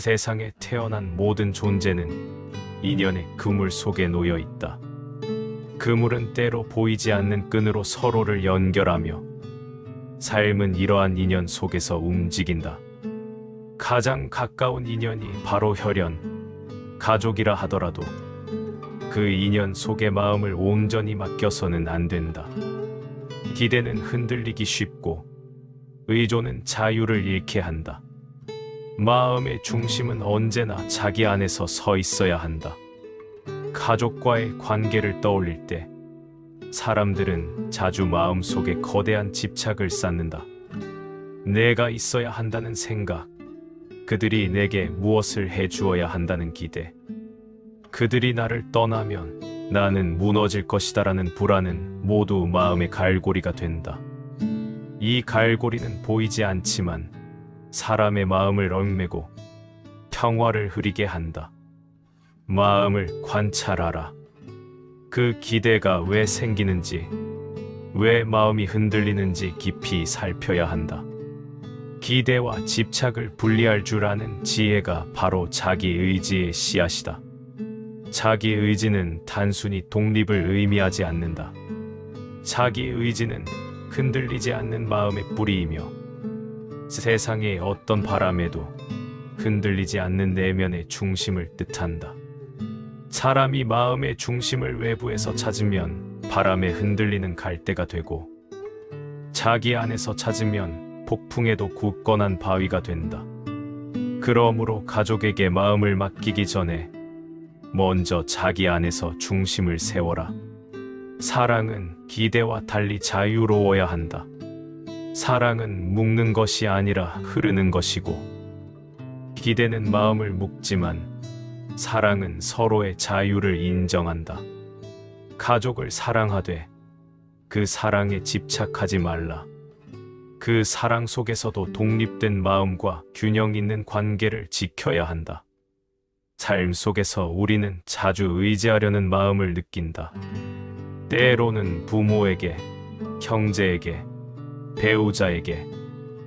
세상에 태어난 모든 존재는 인연의 그물 속에 놓여 있다. 그물은 때로 보이지 않는 끈으로 서로를 연결하며 삶은 이러한 인연 속에서 움직인다. 가장 가까운 인연이 바로 혈연, 가족이라 하더라도 그 인연 속에 마음을 온전히 맡겨서는 안 된다. 기대는 흔들리기 쉽고 의존은 자유를 잃게 한다. 마음의 중심은 언제나 자기 안에서 서 있어야 한다. 가족과의 관계를 떠올릴 때 사람들은 자주 마음속에 거대한 집착을 쌓는다. 내가 있어야 한다는 생각, 그들이 내게 무엇을 해주어야 한다는 기대, 그들이 나를 떠나면 나는 무너질 것이다라는 불안은 모두 마음의 갈고리가 된다. 이 갈고리는 보이지 않지만 사람의 마음을 얽매고 평화를 흐리게 한다. 마음을 관찰하라. 그 기대가 왜 생기는지, 왜 마음이 흔들리는지 깊이 살펴야 한다. 기대와 집착을 분리할 줄 아는 지혜가 바로 자기 의지의 씨앗이다. 자기 의지는 단순히 독립을 의미하지 않는다. 자기 의지는 흔들리지 않는 마음의 뿌리이며 세상의 어떤 바람에도 흔들리지 않는 내면의 중심을 뜻한다. 사람이 마음의 중심을 외부에서 찾으면 바람에 흔들리는 갈대가 되고 자기 안에서 찾으면 폭풍에도 굳건한 바위가 된다. 그러므로 가족에게 마음을 맡기기 전에 먼저 자기 안에서 중심을 세워라. 사랑은 기대와 달리 자유로워야 한다. 사랑은 묶는 것이 아니라 흐르는 것이고 기대는 마음을 묶지만 사랑은 서로의 자유를 인정한다. 가족을 사랑하되 그 사랑에 집착하지 말라. 그 사랑 속에서도 독립된 마음과 균형 있는 관계를 지켜야 한다. 삶 속에서 우리는 자주 의지하려는 마음을 느낀다. 때로는 부모에게, 형제에게, 배우자에게,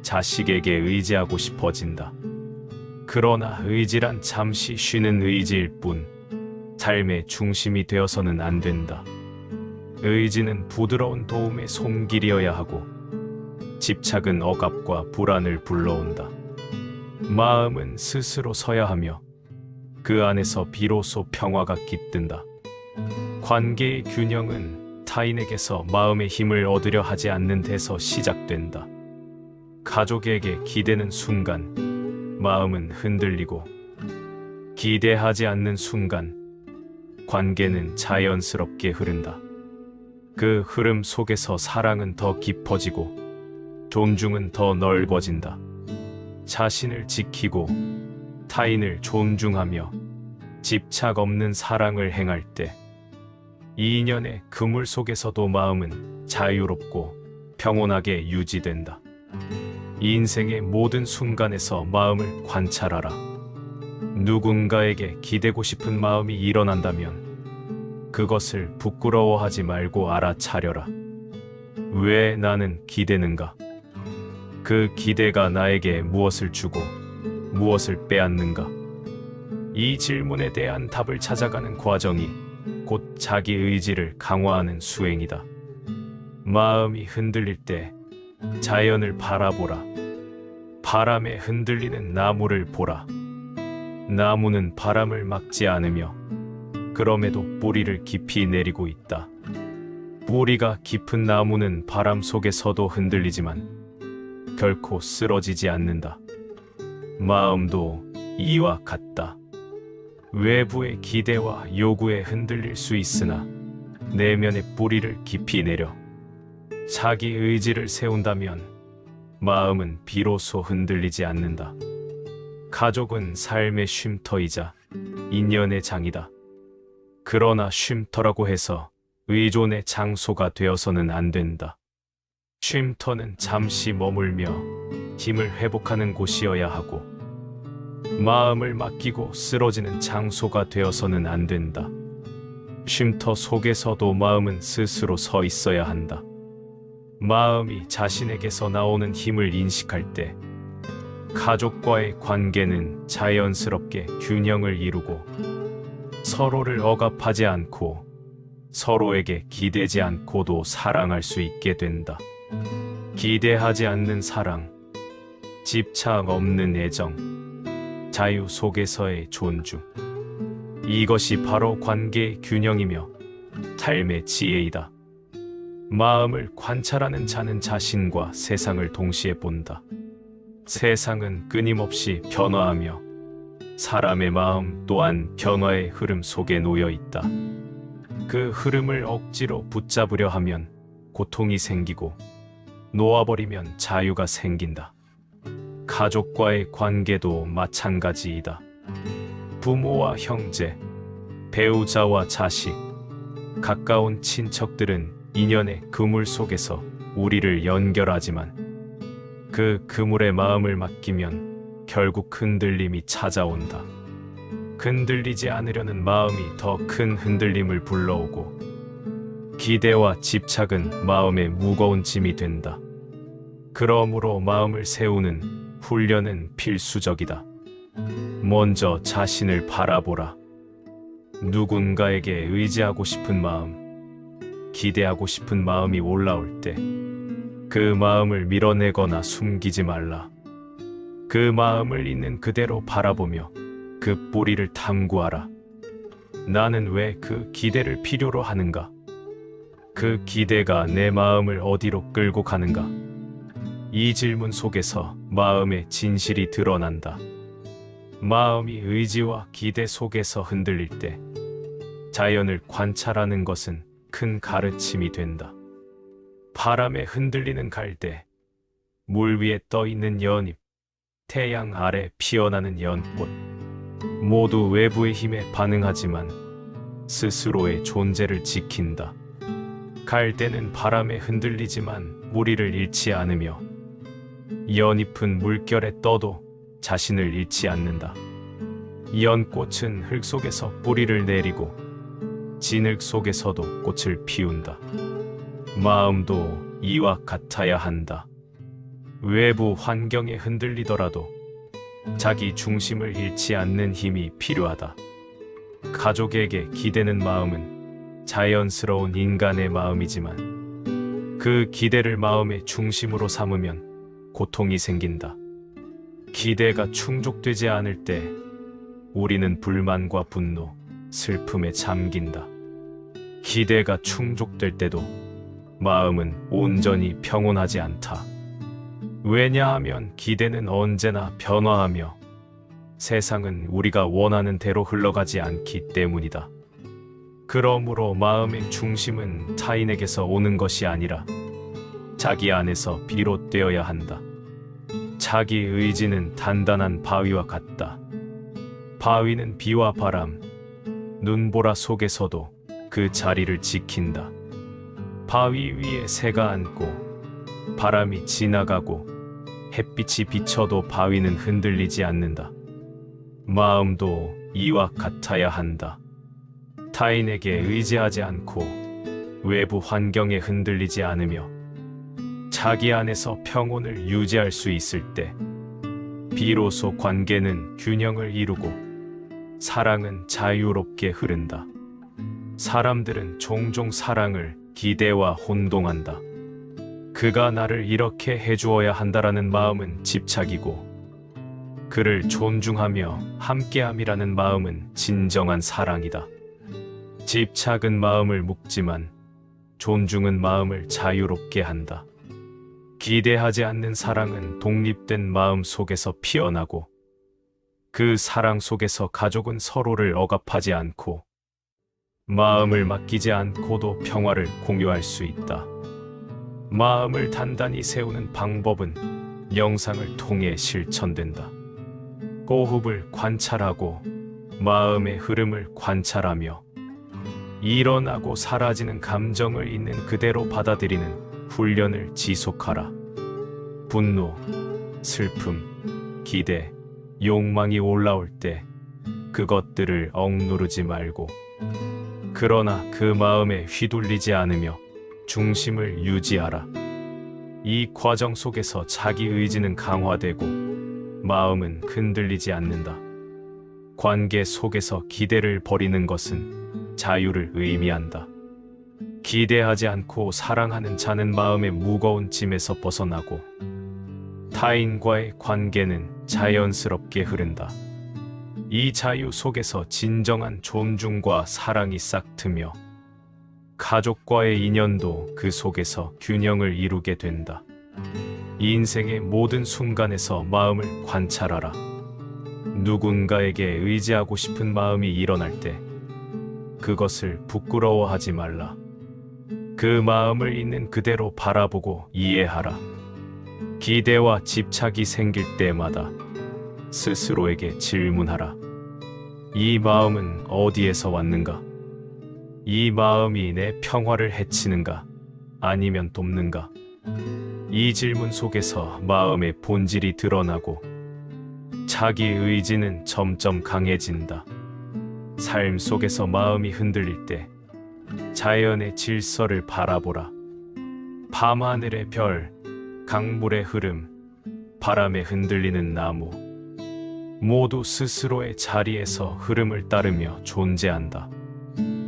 자식에게 의지하고 싶어진다. 그러나 의지란 잠시 쉬는 의지일 뿐 삶의 중심이 되어서는 안 된다. 의지는 부드러운 도움의 손길이어야 하고 집착은 억압과 불안을 불러온다. 마음은 스스로 서야 하며 그 안에서 비로소 평화가 깃든다. 관계의 균형은 타인에게서 마음의 힘을 얻으려 하지 않는 데서 시작된다. 가족에게 기대는 순간 마음은 흔들리고 기대하지 않는 순간 관계는 자연스럽게 흐른다. 그 흐름 속에서 사랑은 더 깊어지고 존중은 더 넓어진다. 자신을 지키고 타인을 존중하며 집착 없는 사랑을 행할 때 인연의 그물 속에서도 마음은 자유롭고 평온하게 유지된다. 인생의 모든 순간에서 마음을 관찰하라. 누군가에게 기대고 싶은 마음이 일어난다면 그것을 부끄러워하지 말고 알아차려라. 왜 나는 기대는가? 그 기대가 나에게 무엇을 주고 무엇을 빼앗는가? 이 질문에 대한 답을 찾아가는 과정이 곧 자기 의지를 강화하는 수행이다. 마음이 흔들릴 때 자연을 바라보라. 바람에 흔들리는 나무를 보라. 나무는 바람을 막지 않으며 그럼에도 뿌리를 깊이 내리고 있다. 뿌리가 깊은 나무는 바람 속에서도 흔들리지만 결코 쓰러지지 않는다. 마음도 이와 같다. 외부의 기대와 요구에 흔들릴 수 있으나 내면의 뿌리를 깊이 내려 자기 의지를 세운다면 마음은 비로소 흔들리지 않는다. 가족은 삶의 쉼터이자 인연의 장이다. 그러나 쉼터라고 해서 의존의 장소가 되어서는 안 된다. 쉼터는 잠시 머물며 힘을 회복하는 곳이어야 하고 마음을 맡기고 쓰러지는 장소가 되어서는 안 된다. 쉼터 속에서도 마음은 스스로 서 있어야 한다. 마음이 자신에게서 나오는 힘을 인식할 때 가족과의 관계는 자연스럽게 균형을 이루고 서로를 억압하지 않고 서로에게 기대지 않고도 사랑할 수 있게 된다. 기대하지 않는 사랑, 집착 없는 애정, 자유 속에서의 존중. 이것이 바로 관계의 균형이며 삶의 지혜이다. 마음을 관찰하는 자는 자신과 세상을 동시에 본다. 세상은 끊임없이 변화하며 사람의 마음 또한 변화의 흐름 속에 놓여 있다. 그 흐름을 억지로 붙잡으려 하면 고통이 생기고 놓아버리면 자유가 생긴다. 가족과의 관계도 마찬가지이다. 부모와 형제, 배우자와 자식, 가까운 친척들은 인연의 그물 속에서 우리를 연결하지만 그 그물에 마음을 맡기면 결국 흔들림이 찾아온다. 흔들리지 않으려는 마음이 더 큰 흔들림을 불러오고 기대와 집착은 마음의 무거운 짐이 된다. 그러므로 마음을 세우는 훈련은 필수적이다. 먼저 자신을 바라보라. 누군가에게 의지하고 싶은 마음, 기대하고 싶은 마음이 올라올 때 그 마음을 밀어내거나 숨기지 말라. 그 마음을 있는 그대로 바라보며 그 뿌리를 탐구하라. 나는 왜 그 기대를 필요로 하는가? 그 기대가 내 마음을 어디로 끌고 가는가? 이 질문 속에서 마음의 진실이 드러난다. 마음이 의지와 기대 속에서 흔들릴 때 자연을 관찰하는 것은 큰 가르침이 된다. 바람에 흔들리는 갈대, 물 위에 떠 있는 연잎, 태양 아래 피어나는 연꽃, 모두 외부의 힘에 반응하지만 스스로의 존재를 지킨다. 갈대는 바람에 흔들리지만 무리를 잃지 않으며 연잎은 물결에 떠도 자신을 잃지 않는다. 연꽃은 흙 속에서 뿌리를 내리고 진흙 속에서도 꽃을 피운다. 마음도 이와 같아야 한다. 외부 환경에 흔들리더라도 자기 중심을 잃지 않는 힘이 필요하다. 가족에게 기대는 마음은 자연스러운 인간의 마음이지만 그 기대를 마음의 중심으로 삼으면 고통이 생긴다. 기대가 충족되지 않을 때 우리는 불만과 분노, 슬픔에 잠긴다. 기대가 충족될 때도 마음은 온전히 평온하지 않다. 왜냐하면 기대는 언제나 변화하며 세상은 우리가 원하는 대로 흘러가기 않기 때문이다. 그러므로 마음의 중심은 타인에게서 오는 것이 아니라 자기 안에서 비롯되어야 한다. 자기 의지는 단단한 바위와 같다. 바위는 비와 바람, 눈보라 속에서도 그 자리를 지킨다. 바위 위에 새가 앉고 바람이 지나가고 햇빛이 비쳐도 바위는 흔들리지 않는다. 마음도 이와 같아야 한다. 타인에게 의지하지 않고 외부 환경에 흔들리지 않으며 자기 안에서 평온을 유지할 수 있을 때 비로소 관계는 균형을 이루고 사랑은 자유롭게 흐른다. 사람들은 종종 사랑을 기대와 혼동한다. 그가 나를 이렇게 해주어야 한다라는 마음은 집착이고 그를 존중하며 함께함이라는 마음은 진정한 사랑이다. 집착은 마음을 묶지만 존중은 마음을 자유롭게 한다. 기대하지 않는 사랑은 독립된 마음 속에서 피어나고 그 사랑 속에서 가족은 서로를 억압하지 않고 마음을 맡기지 않고도 평화를 공유할 수 있다. 마음을 단단히 세우는 방법은 영상을 통해 실천된다. 호흡을 관찰하고 마음의 흐름을 관찰하며 일어나고 사라지는 감정을 있는 그대로 받아들이는 훈련을 지속하라. 분노, 슬픔, 기대, 욕망이 올라올 때 그것들을 억누르지 말고 그러나 그 마음에 휘둘리지 않으며 중심을 유지하라. 이 과정 속에서 자기 의지는 강화되고 마음은 흔들리지 않는다. 관계 속에서 기대를 버리는 것은 자유를 의미한다. 기대하지 않고 사랑하는 자는 마음의 무거운 짐에서 벗어나고 타인과의 관계는 자연스럽게 흐른다. 이 자유 속에서 진정한 존중과 사랑이 싹트며 가족과의 인연도 그 속에서 균형을 이루게 된다. 인생의 모든 순간에서 마음을 관찰하라. 누군가에게 의지하고 싶은 마음이 일어날 때 그것을 부끄러워하지 말라. 그 마음을 있는 그대로 바라보고 이해하라. 기대와 집착이 생길 때마다 스스로에게 질문하라. 이 마음은 어디에서 왔는가? 이 마음이 내 평화를 해치는가? 아니면 돕는가? 이 질문 속에서 마음의 본질이 드러나고 자기 의지는 점점 강해진다. 삶 속에서 마음이 흔들릴 때 자연의 질서를 바라보라. 밤하늘의 별, 강물의 흐름, 바람에 흔들리는 나무, 모두 스스로의 자리에서 흐름을 따르며 존재한다.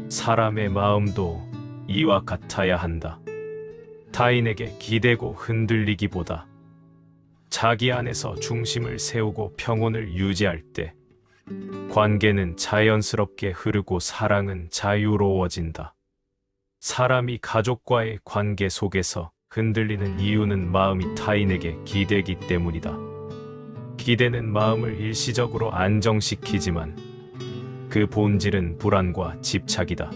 사람의 마음도 이와 같아야 한다. 타인에게 기대고 흔들리기보다 자기 안에서 중심을 세우고 평온을 유지할 때 관계는 자연스럽게 흐르고 사랑은 자유로워진다. 사람이 가족과의 관계 속에서 흔들리는 이유는 마음이 타인에게 기대기 때문이다. 기대는 마음을 일시적으로 안정시키지만 그 본질은 불안과 집착이다.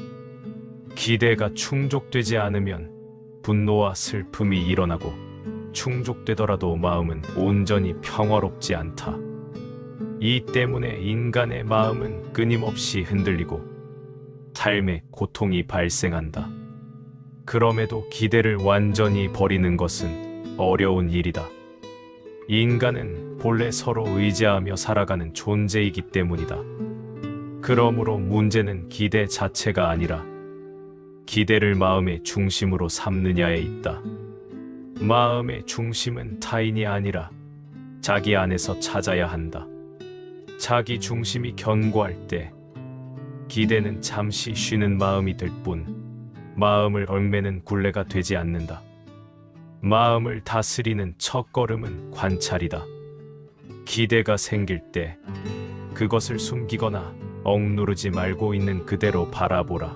기대가 충족되지 않으면 분노와 슬픔이 일어나고 충족되더라도 마음은 온전히 평화롭지 않다. 이 때문에 인간의 마음은 끊임없이 흔들리고 삶에 고통이 발생한다. 그럼에도 기대를 완전히 버리는 것은 어려운 일이다. 인간은 본래 서로 의지하며 살아가는 존재이기 때문이다. 그러므로 문제는 기대 자체가 아니라 기대를 마음의 중심으로 삼느냐에 있다. 마음의 중심은 타인이 아니라 자기 안에서 찾아야 한다. 자기 중심이 견고할 때 기대는 잠시 쉬는 마음이 될 뿐 마음을 얽매는 굴레가 되지 않는다. 마음을 다스리는 첫걸음은 관찰이다. 기대가 생길 때 그것을 숨기거나 억누르지 말고 있는 그대로 바라보라.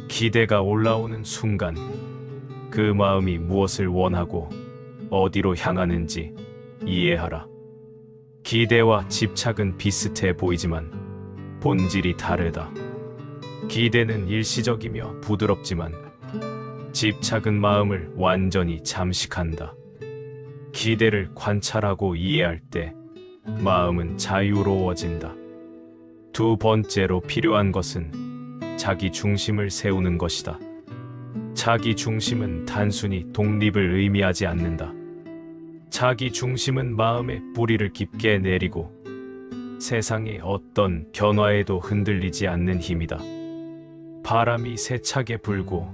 기대가 올라오는 순간 그 마음이 무엇을 원하고 어디로 향하는지 이해하라. 기대와 집착은 비슷해 보이지만 본질이 다르다. 기대는 일시적이며 부드럽지만 집착은 마음을 완전히 잠식한다. 기대를 관찰하고 이해할 때 마음은 자유로워진다. 두 번째로 필요한 것은 자기 중심을 세우는 것이다. 자기 중심은 단순히 독립을 의미하지 않는다. 자기 중심은 마음의 뿌리를 깊게 내리고 세상의 어떤 변화에도 흔들리지 않는 힘이다. 바람이 세차게 불고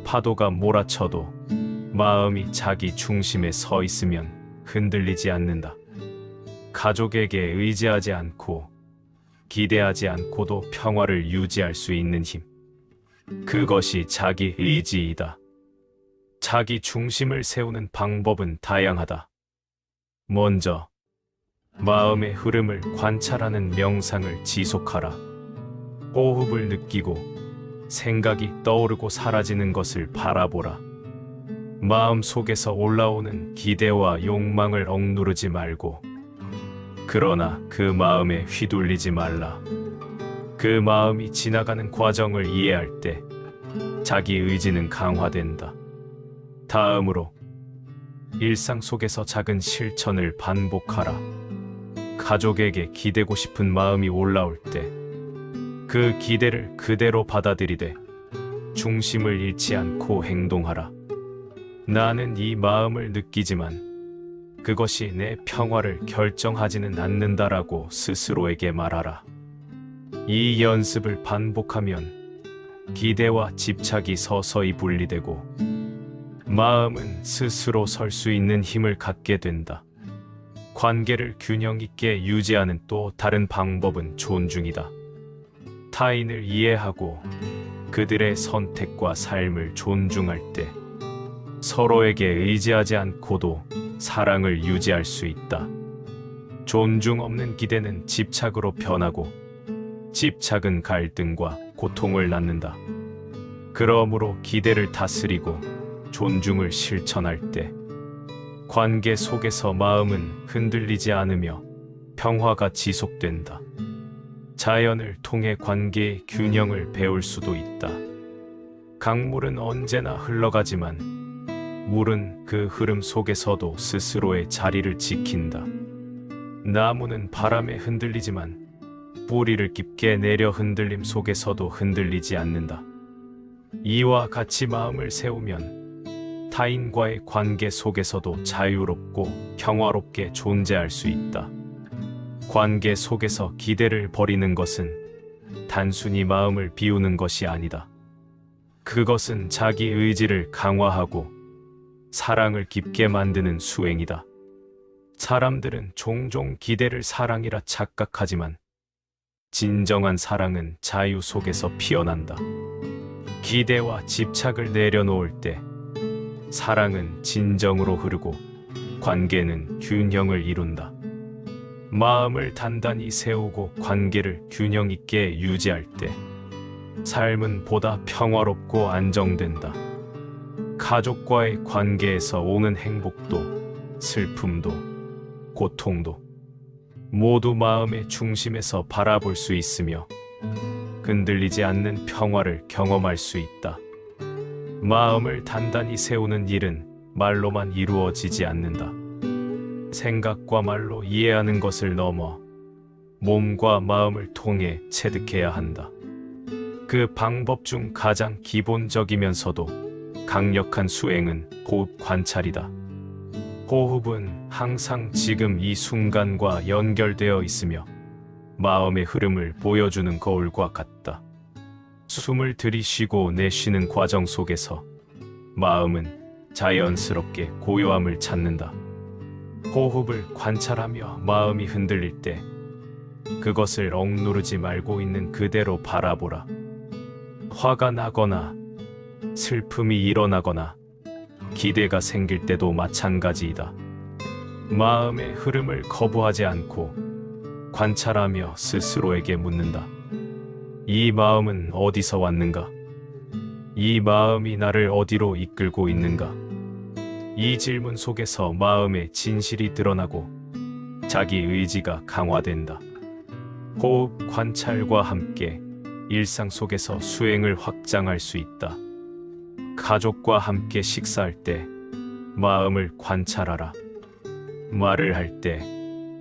파도가 몰아쳐도 마음이 자기 중심에 서 있으면 흔들리지 않는다. 가족에게 의지하지 않고 기대하지 않고도 평화를 유지할 수 있는 힘. 그것이 자기 의지이다. 자기 중심을 세우는 방법은 다양하다. 먼저, 마음의 흐름을 관찰하는 명상을 지속하라. 호흡을 느끼고 생각이 떠오르고 사라지는 것을 바라보라. 마음 속에서 올라오는 기대와 욕망을 억누르지 말고, 그러나 그 마음에 휘둘리지 말라. 그 마음이 지나가는 과정을 이해할 때 자기 의지는 강화된다. 다음으로 일상 속에서 작은 실천을 반복하라. 가족에게 기대고 싶은 마음이 올라올 때 그 기대를 그대로 받아들이되 중심을 잃지 않고 행동하라. 나는 이 마음을 느끼지만 그것이 내 평화를 결정하지는 않는다라고 스스로에게 말하라. 이 연습을 반복하면 기대와 집착이 서서히 분리되고 마음은 스스로 설 수 있는 힘을 갖게 된다. 관계를 균형 있게 유지하는 또 다른 방법은 존중이다. 타인을 이해하고 그들의 선택과 삶을 존중할 때 서로에게 의지하지 않고도 사랑을 유지할 수 있다. 존중 없는 기대는 집착으로 변하고 집착은 갈등과 고통을 낳는다. 그러므로 기대를 다스리고 존중을 실천할 때 관계 속에서 마음은 흔들리지 않으며 평화가 지속된다. 자연을 통해 관계의 균형을 배울 수도 있다. 강물은 언제나 흘러가지만 물은 그 흐름 속에서도 스스로의 자리를 지킨다. 나무는 바람에 흔들리지만 뿌리를 깊게 내려 흔들림 속에서도 흔들리지 않는다. 이와 같이 마음을 세우면 타인과의 관계 속에서도 자유롭고 평화롭게 존재할 수 있다. 관계 속에서 기대를 버리는 것은 단순히 마음을 비우는 것이 아니다. 그것은 자기 의지를 강화하고 사랑을 깊게 만드는 수행이다. 사람들은 종종 기대를 사랑이라 착각하지만 진정한 사랑은 자유 속에서 피어난다. 기대와 집착을 내려놓을 때 사랑은 진정으로 흐르고 관계는 균형을 이룬다. 마음을 단단히 세우고 관계를 균형 있게 유지할 때 삶은 보다 평화롭고 안정된다. 가족과의 관계에서 오는 행복도 슬픔도 고통도 모두 마음의 중심에서 바라볼 수 있으며 흔들리지 않는 평화를 경험할 수 있다. 마음을 단단히 세우는 일은 말로만 이루어지지 않는다. 생각과 말로 이해하는 것을 넘어 몸과 마음을 통해 체득해야 한다. 그 방법 중 가장 기본적이면서도 강력한 수행은 호흡 관찰이다. 호흡은 항상 지금 이 순간과 연결되어 있으며 마음의 흐름을 보여주는 거울과 같다. 숨을 들이쉬고 내쉬는 과정 속에서 마음은 자연스럽게 고요함을 찾는다. 호흡을 관찰하며 마음이 흔들릴 때 그것을 억누르지 말고 있는 그대로 바라보라. 화가 나거나 슬픔이 일어나거나 기대가 생길 때도 마찬가지이다. 마음의 흐름을 거부하지 않고 관찰하며 스스로에게 묻는다. 이 마음은 어디서 왔는가? 이 마음이 나를 어디로 이끌고 있는가? 이 질문 속에서 마음의 진실이 드러나고 자기 의지가 강화된다. 호흡 관찰과 함께 일상 속에서 수행을 확장할 수 있다. 가족과 함께 식사할 때 마음을 관찰하라. 말을 할 때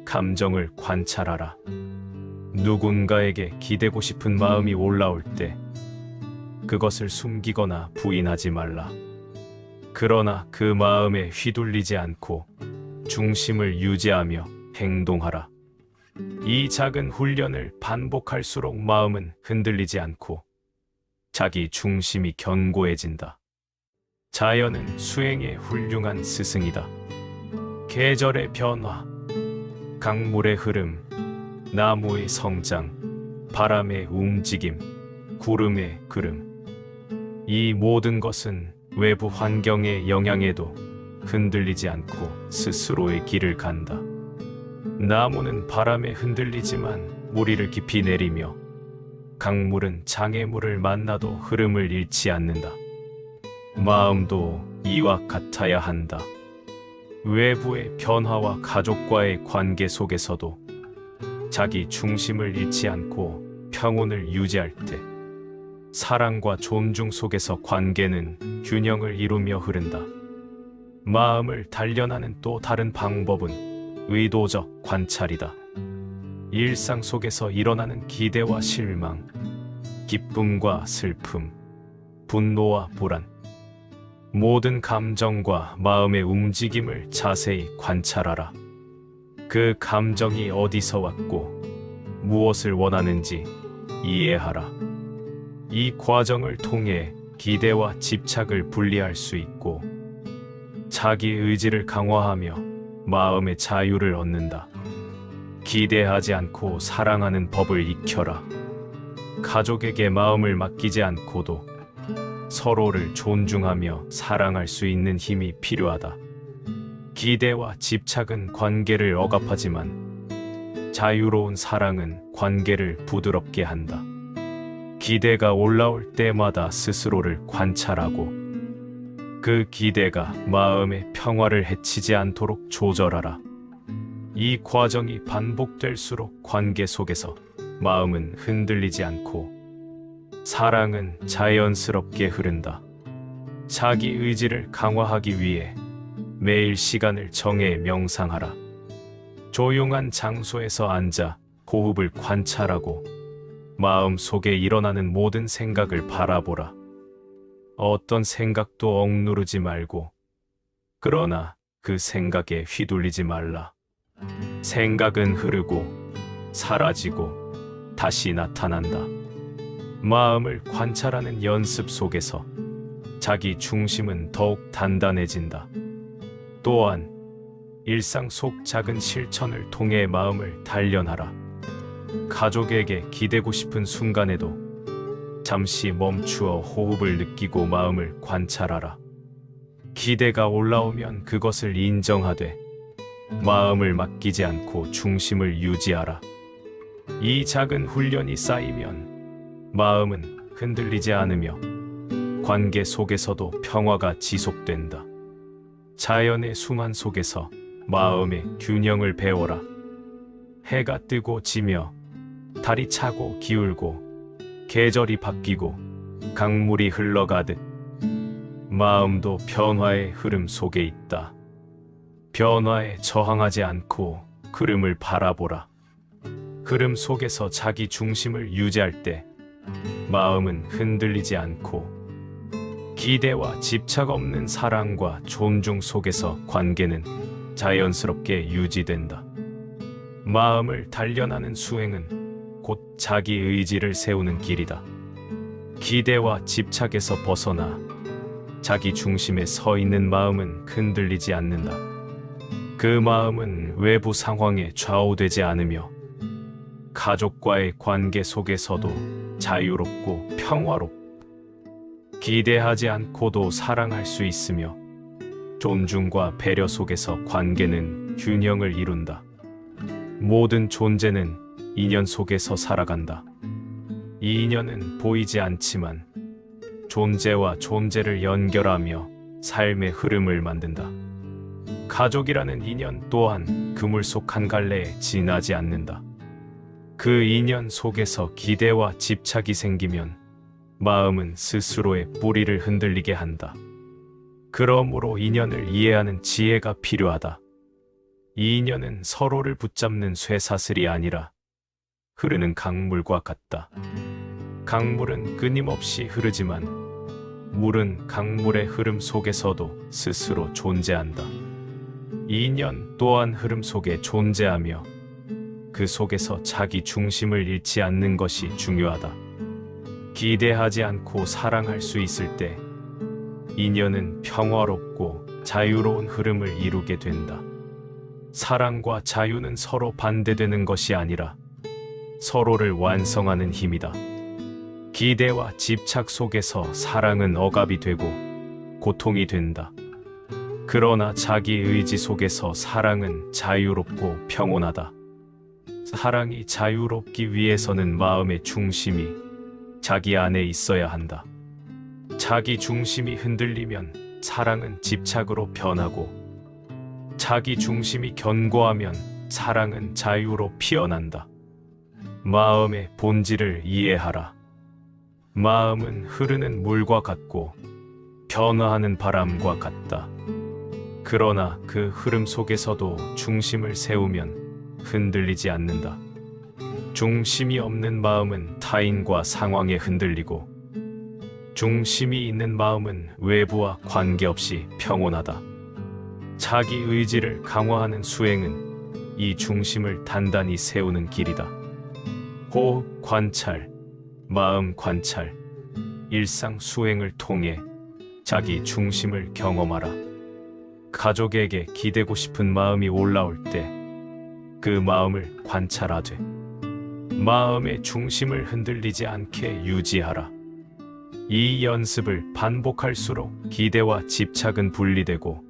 감정을 관찰하라. 누군가에게 기대고 싶은 마음이 올라올 때 그것을 숨기거나 부인하지 말라. 그러나 그 마음에 휘둘리지 않고 중심을 유지하며 행동하라. 이 작은 훈련을 반복할수록 마음은 흔들리지 않고 자기 중심이 견고해진다. 자연은 수행의 훌륭한 스승이다. 계절의 변화, 강물의 흐름, 나무의 성장, 바람의 움직임, 구름의 구름. 이 모든 것은 외부 환경의 영향에도 흔들리지 않고 스스로의 길을 간다. 나무는 바람에 흔들리지만 뿌리를 깊이 내리며 강물은 장애물을 만나도 흐름을 잃지 않는다. 마음도 이와 같아야 한다. 외부의 변화와 가족과의 관계 속에서도 자기 중심을 잃지 않고 평온을 유지할 때 사랑과 존중 속에서 관계는 균형을 이루며 흐른다. 마음을 단련하는 또 다른 방법은 의도적 관찰이다. 일상 속에서 일어나는 기대와 실망, 기쁨과 슬픔, 분노와 불안, 모든 감정과 마음의 움직임을 자세히 관찰하라. 그 감정이 어디서 왔고 무엇을 원하는지 이해하라. 이 과정을 통해 기대와 집착을 분리할 수 있고 자기 의지를 강화하며 마음의 자유를 얻는다. 기대하지 않고 사랑하는 법을 익혀라. 가족에게 마음을 맡기지 않고도 서로를 존중하며 사랑할 수 있는 힘이 필요하다. 기대와 집착은 관계를 억압하지만 자유로운 사랑은 관계를 부드럽게 한다. 기대가 올라올 때마다 스스로를 관찰하고 그 기대가 마음의 평화를 해치지 않도록 조절하라. 이 과정이 반복될수록 관계 속에서 마음은 흔들리지 않고 사랑은 자연스럽게 흐른다. 자기 의지를 강화하기 위해 매일 시간을 정해 명상하라. 조용한 장소에서 앉아 호흡을 관찰하고 마음 속에 일어나는 모든 생각을 바라보라. 어떤 생각도 억누르지 말고, 그러나 그 생각에 휘둘리지 말라. 생각은 흐르고 사라지고 다시 나타난다. 마음을 관찰하는 연습 속에서 자기 중심은 더욱 단단해진다. 또한 일상 속 작은 실천을 통해 마음을 단련하라. 가족에게 기대고 싶은 순간에도 잠시 멈추어 호흡을 느끼고 마음을 관찰하라. 기대가 올라오면 그것을 인정하되 마음을 맡기지 않고 중심을 유지하라. 이 작은 훈련이 쌓이면 마음은 흔들리지 않으며 관계 속에서도 평화가 지속된다. 자연의 순환 속에서 마음의 균형을 배워라. 해가 뜨고 지며 달이 차고 기울고 계절이 바뀌고 강물이 흘러가듯 마음도 변화의 흐름 속에 있다. 변화에 저항하지 않고 흐름을 바라보라. 흐름 속에서 자기 중심을 유지할 때 마음은 흔들리지 않고 기대와 집착 없는 사랑과 존중 속에서 관계는 자연스럽게 유지된다. 마음을 단련하는 수행은 곧 자기 의지를 세우는 길이다. 기대와 집착에서 벗어나 자기 중심에 서 있는 마음은 흔들리지 않는다. 그 마음은 외부 상황에 좌우되지 않으며 가족과의 관계 속에서도 자유롭고 평화롭고 기대하지 않고도 사랑할 수 있으며 존중과 배려 속에서 관계는 균형을 이룬다. 모든 존재는 인연 속에서 살아간다. 이 인연은 보이지 않지만 존재와 존재를 연결하며 삶의 흐름을 만든다. 가족이라는 인연 또한 그물 속 한 갈래에 지나지 않는다. 그 인연 속에서 기대와 집착이 생기면 마음은 스스로의 뿌리를 흔들리게 한다. 그러므로 인연을 이해하는 지혜가 필요하다. 이 인연은 서로를 붙잡는 쇠사슬이 아니라 흐르는 강물과 같다. 강물은 끊임없이 흐르지만 물은 강물의 흐름 속에서도 스스로 존재한다. 이 인연 또한 흐름 속에 존재하며 그 속에서 자기 중심을 잃지 않는 것이 중요하다. 기대하지 않고 사랑할 수 있을 때 인연은 평화롭고 자유로운 흐름을 이루게 된다. 사랑과 자유는 서로 반대되는 것이 아니라 서로를 완성하는 힘이다. 기대와 집착 속에서 사랑은 억압이 되고 고통이 된다. 그러나 자기 의지 속에서 사랑은 자유롭고 평온하다. 사랑이 자유롭기 위해서는 마음의 중심이 자기 안에 있어야 한다. 자기 중심이 흔들리면 사랑은 집착으로 변하고 자기 중심이 견고하면 사랑은 자유로 피어난다. 마음의 본질을 이해하라. 마음은 흐르는 물과 같고 변화하는 바람과 같다. 그러나 그 흐름 속에서도 중심을 세우면 흔들리지 않는다. 중심이 없는 마음은 타인과 상황에 흔들리고 중심이 있는 마음은 외부와 관계없이 평온하다. 자기 의지를 강화하는 수행은 이 중심을 단단히 세우는 길이다. 호흡 관찰, 마음 관찰, 일상 수행을 통해 자기 중심을 경험하라. 가족에게 기대고 싶은 마음이 올라올 때 그 마음을 관찰하되 마음의 중심을 흔들리지 않게 유지하라. 이 연습을 반복할수록 기대와 집착은 분리되고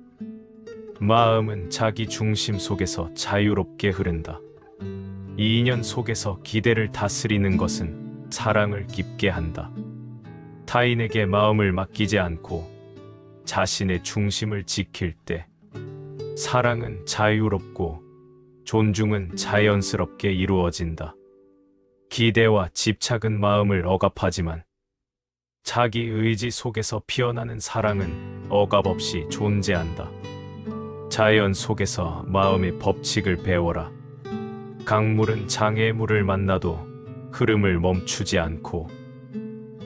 마음은 자기 중심 속에서 자유롭게 흐른다. 이 인연 속에서 기대를 다스리는 것은 사랑을 깊게 한다. 타인에게 마음을 맡기지 않고 자신의 중심을 지킬 때 사랑은 자유롭고 존중은 자연스럽게 이루어진다. 기대와 집착은 마음을 억압하지만 자기 의지 속에서 피어나는 사랑은 억압 없이 존재한다. 자연 속에서 마음의 법칙을 배워라. 강물은 장애물을 만나도 흐름을 멈추지 않고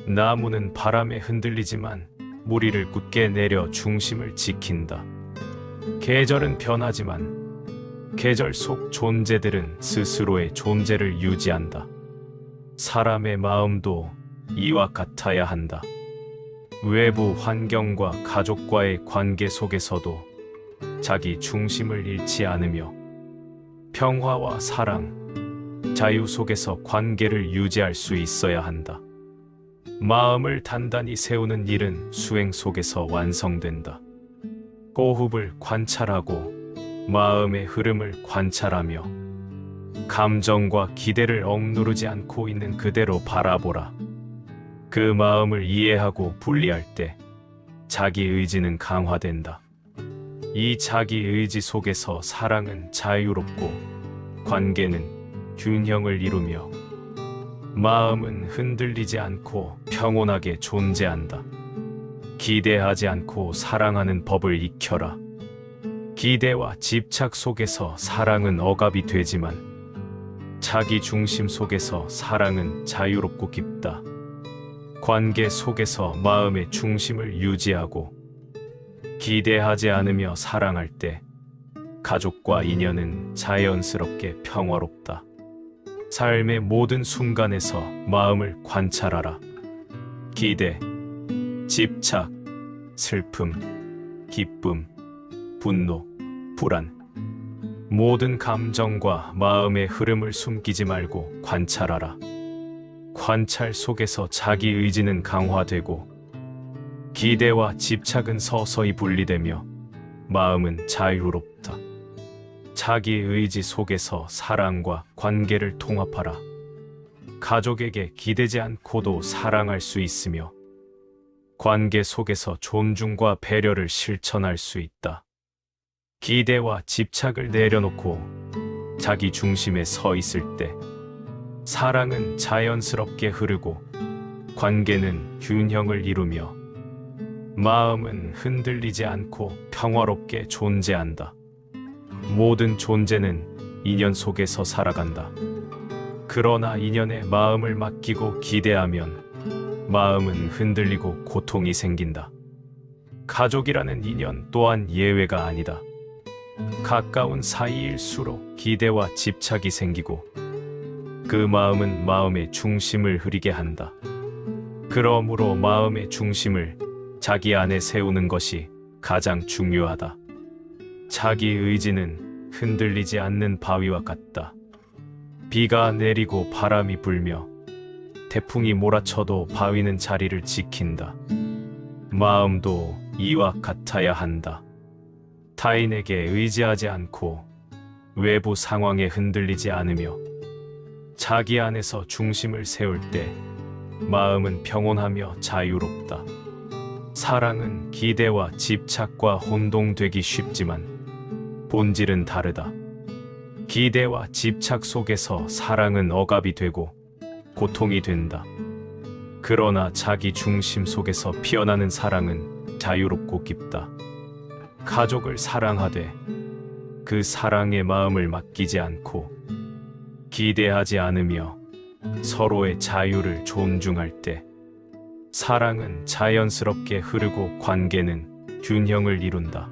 나무는 바람에 흔들리지만 무리를 굳게 내려 중심을 지킨다. 계절은 변하지만 계절 속 존재들은 스스로의 존재를 유지한다. 사람의 마음도 이와 같아야 한다. 외부 환경과 가족과의 관계 속에서도 자기 중심을 잃지 않으며 평화와 사랑, 자유 속에서 관계를 유지할 수 있어야 한다. 마음을 단단히 세우는 일은 수행 속에서 완성된다. 호흡을 관찰하고 마음의 흐름을 관찰하며 감정과 기대를 억누르지 않고 있는 그대로 바라보라. 그 마음을 이해하고 분리할 때 자기 의지는 강화된다. 이 자기 의지 속에서 사랑은 자유롭고 관계는 균형을 이루며 마음은 흔들리지 않고 평온하게 존재한다. 기대하지 않고 사랑하는 법을 익혀라. 기대와 집착 속에서 사랑은 억압이 되지만 자기 중심 속에서 사랑은 자유롭고 깊다. 관계 속에서 마음의 중심을 유지하고 기대하지 않으며 사랑할 때 가족과 인연은 자연스럽게 평화롭다. 삶의 모든 순간에서 마음을 관찰하라. 기대, 집착, 슬픔, 기쁨, 분노, 불안. 모든 감정과 마음의 흐름을 숨기지 말고 관찰하라. 관찰 속에서 자기 의지는 강화되고 기대와 집착은 서서히 분리되며 마음은 자유롭다. 자기 의지 속에서 사랑과 관계를 통합하라. 가족에게 기대지 않고도 사랑할 수 있으며 관계 속에서 존중과 배려를 실천할 수 있다. 기대와 집착을 내려놓고 자기 중심에 서 있을 때 사랑은 자연스럽게 흐르고 관계는 균형을 이루며 마음은 흔들리지 않고 평화롭게 존재한다. 모든 존재는 인연 속에서 살아간다. 그러나 인연에 마음을 맡기고 기대하면 마음은 흔들리고 고통이 생긴다. 가족이라는 인연 또한 예외가 아니다. 가까운 사이일수록 기대와 집착이 생기고 그 마음은 마음의 중심을 흐리게 한다. 그러므로 마음의 중심을 자기 안에 세우는 것이 가장 중요하다. 자기 의지는 흔들리지 않는 바위와 같다. 비가 내리고 바람이 불며 태풍이 몰아쳐도 바위는 자리를 지킨다. 마음도 이와 같아야 한다. 타인에게 의지하지 않고 외부 상황에 흔들리지 않으며 자기 안에서 중심을 세울 때 마음은 평온하며 자유롭다. 사랑은 기대와 집착과 혼동되기 쉽지만 본질은 다르다. 기대와 집착 속에서 사랑은 억압이 되고 고통이 된다. 그러나 자기 중심 속에서 피어나는 사랑은 자유롭고 깊다. 가족을 사랑하되 그 사랑의 마음을 맡기지 않고 기대하지 않으며 서로의 자유를 존중할 때 사랑은 자연스럽게 흐르고 관계는 균형을 이룬다.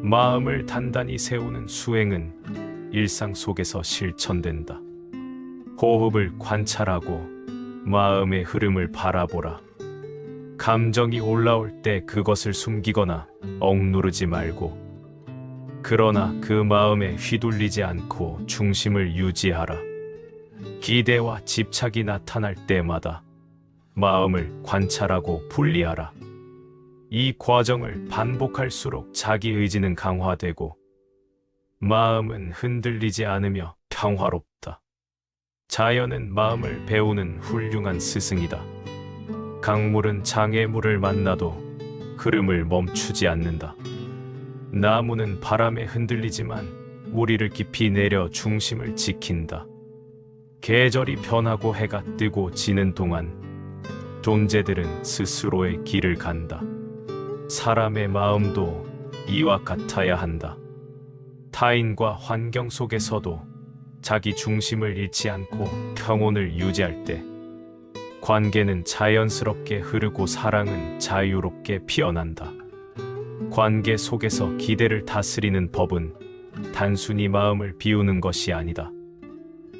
마음을 단단히 세우는 수행은 일상 속에서 실천된다. 호흡을 관찰하고 마음의 흐름을 바라보라. 감정이 올라올 때 그것을 숨기거나 억누르지 말고 그러나 그 마음에 휘둘리지 않고 중심을 유지하라. 기대와 집착이 나타날 때마다 마음을 관찰하고 분리하라. 이 과정을 반복할수록 자기 의지는 강화되고 마음은 흔들리지 않으며 평화롭다. 자연은 마음을 배우는 훌륭한 스승이다. 강물은 장애물을 만나도 흐름을 멈추지 않는다. 나무는 바람에 흔들리지만 뿌리를 깊이 내려 중심을 지킨다. 계절이 변하고 해가 뜨고 지는 동안 존재들은 스스로의 길을 간다. 사람의 마음도 이와 같아야 한다. 타인과 환경 속에서도 자기 중심을 잃지 않고 평온을 유지할 때 관계는 자연스럽게 흐르고 사랑은 자유롭게 피어난다. 관계 속에서 기대를 다스리는 법은 단순히 마음을 비우는 것이 아니다.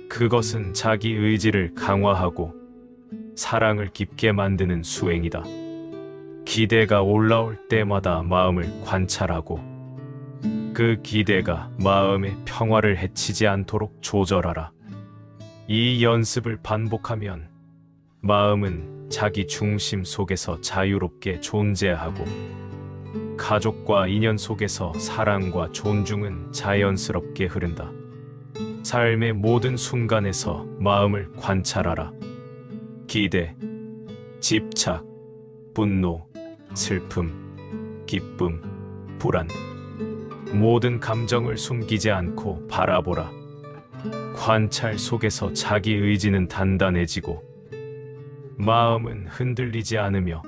그것은 자기 의지를 강화하고 사랑을 깊게 만드는 수행이다. 기대가 올라올 때마다 마음을 관찰하고 그 기대가 마음의 평화를 해치지 않도록 조절하라. 이 연습을 반복하면 마음은 자기 중심 속에서 자유롭게 존재하고 가족과 인연 속에서 사랑과 존중은 자연스럽게 흐른다. 삶의 모든 순간에서 마음을 관찰하라. 기대, 집착, 분노, 슬픔, 기쁨, 불안, 모든 감정을 숨기지 않고 바라보라. 관찰 속에서 자기 의지는 단단해지고 마음은 흔들리지 않으며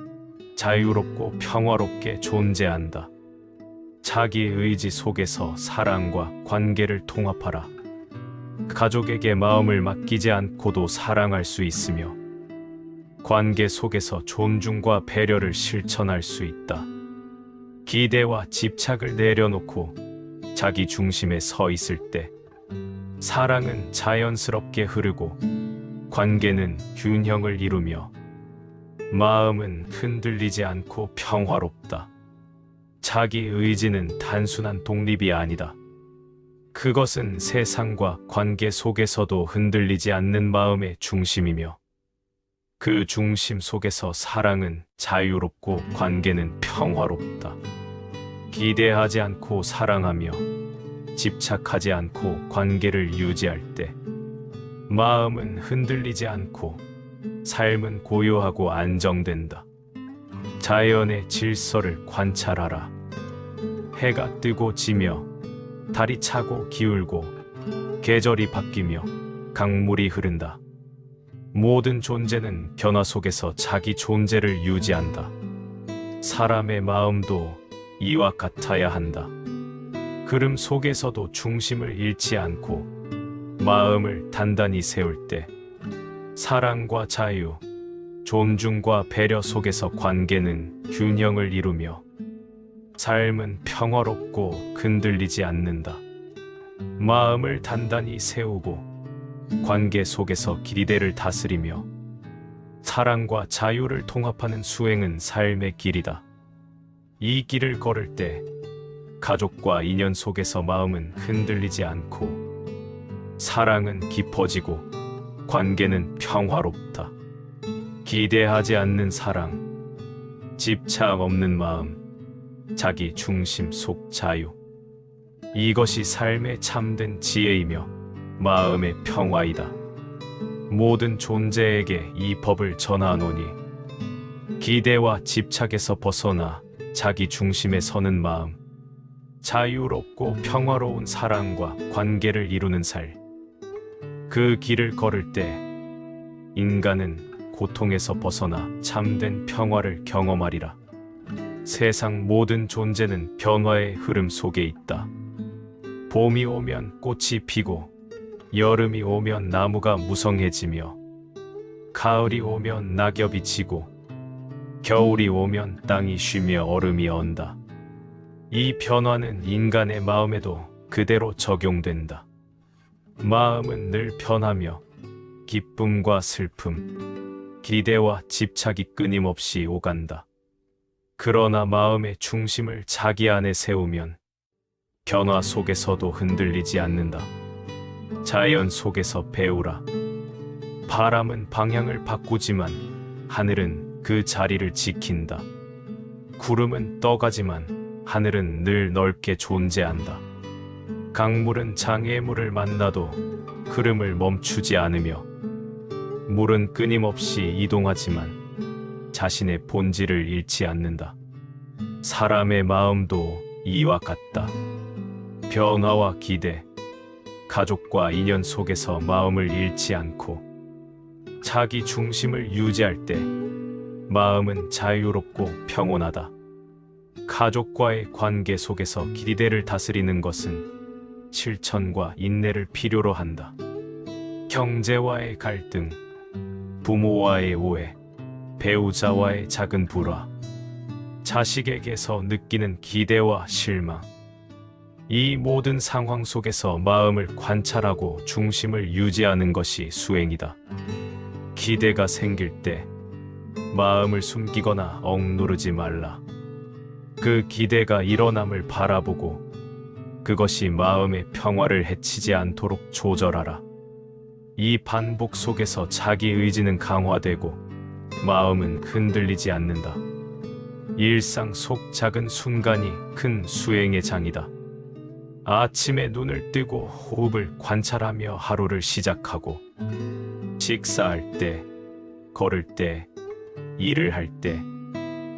자유롭고 평화롭게 존재한다. 자기 의지 속에서 사랑과 관계를 통합하라. 가족에게 마음을 맡기지 않고도 사랑할 수 있으며 관계 속에서 존중과 배려를 실천할 수 있다. 기대와 집착을 내려놓고 자기 중심에 서 있을 때 사랑은 자연스럽게 흐르고 관계는 균형을 이루며 마음은 흔들리지 않고 평화롭다. 자기 의지는 단순한 독립이 아니다. 그것은 세상과 관계 속에서도 흔들리지 않는 마음의 중심이며 그 중심 속에서 사랑은 자유롭고 관계는 평화롭다. 기대하지 않고 사랑하며 집착하지 않고 관계를 유지할 때 마음은 흔들리지 않고 삶은 고요하고 안정된다. 자연의 질서를 관찰하라. 해가 뜨고 지며 달이 차고 기울고 계절이 바뀌며 강물이 흐른다. 모든 존재는 변화 속에서 자기 존재를 유지한다. 사람의 마음도 이와 같아야 한다. 흐름 속에서도 중심을 잃지 않고 마음을 단단히 세울 때 사랑과 자유, 존중과 배려 속에서 관계는 균형을 이루며 삶은 평화롭고 흔들리지 않는다. 마음을 단단히 세우고 관계 속에서 기대를 다스리며 사랑과 자유를 통합하는 수행은 삶의 길이다. 이 길을 걸을 때 가족과 인연 속에서 마음은 흔들리지 않고 사랑은 깊어지고 관계는 평화롭다. 기대하지 않는 사랑, 집착 없는 마음, 자기 중심 속 자유. 이것이 삶의 참된 지혜이며 마음의 평화이다. 모든 존재에게 이 법을 전하노니 기대와 집착에서 벗어나 자기 중심에 서는 마음, 자유롭고 평화로운 사랑과 관계를 이루는 살. 그 길을 걸을 때 인간은 고통에서 벗어나 참된 평화를 경험하리라. 세상 모든 존재는 변화의 흐름 속에 있다. 봄이 오면 꽃이 피고 여름이 오면 나무가 무성해지며 가을이 오면 낙엽이 지고 겨울이 오면 땅이 쉬며 얼음이 언다. 이 변화는 인간의 마음에도 그대로 적용된다. 마음은 늘 변하며 기쁨과 슬픔, 기대와 집착이 끊임없이 오간다. 그러나 마음의 중심을 자기 안에 세우면 변화 속에서도 흔들리지 않는다. 자연 속에서 배우라. 바람은 방향을 바꾸지만 하늘은 그 자리를 지킨다. 구름은 떠가지만 하늘은 늘 넓게 존재한다. 강물은 장애물을 만나도 흐름을 멈추지 않으며, 물은 끊임없이 이동하지만 자신의 본질을 잃지 않는다. 사람의 마음도 이와 같다. 변화와 기대, 가족과 인연 속에서 마음을 잃지 않고 자기 중심을 유지할 때 마음은 자유롭고 평온하다. 가족과의 관계 속에서 기대를 다스리는 것은 실천과 인내를 필요로 한다. 경제와의 갈등, 부모와의 오해, 배우자와의 작은 불화, 자식에게서 느끼는 기대와 실망, 이 모든 상황 속에서 마음을 관찰하고 중심을 유지하는 것이 수행이다. 기대가 생길 때 마음을 숨기거나 억누르지 말라. 그 기대가 일어남을 바라보고 그것이 마음의 평화를 해치지 않도록 조절하라. 이 반복 속에서 자기 의지는 강화되고 마음은 흔들리지 않는다. 일상 속 작은 순간이 큰 수행의 장이다. 아침에 눈을 뜨고 호흡을 관찰하며 하루를 시작하고, 식사할 때, 걸을 때, 일을 할 때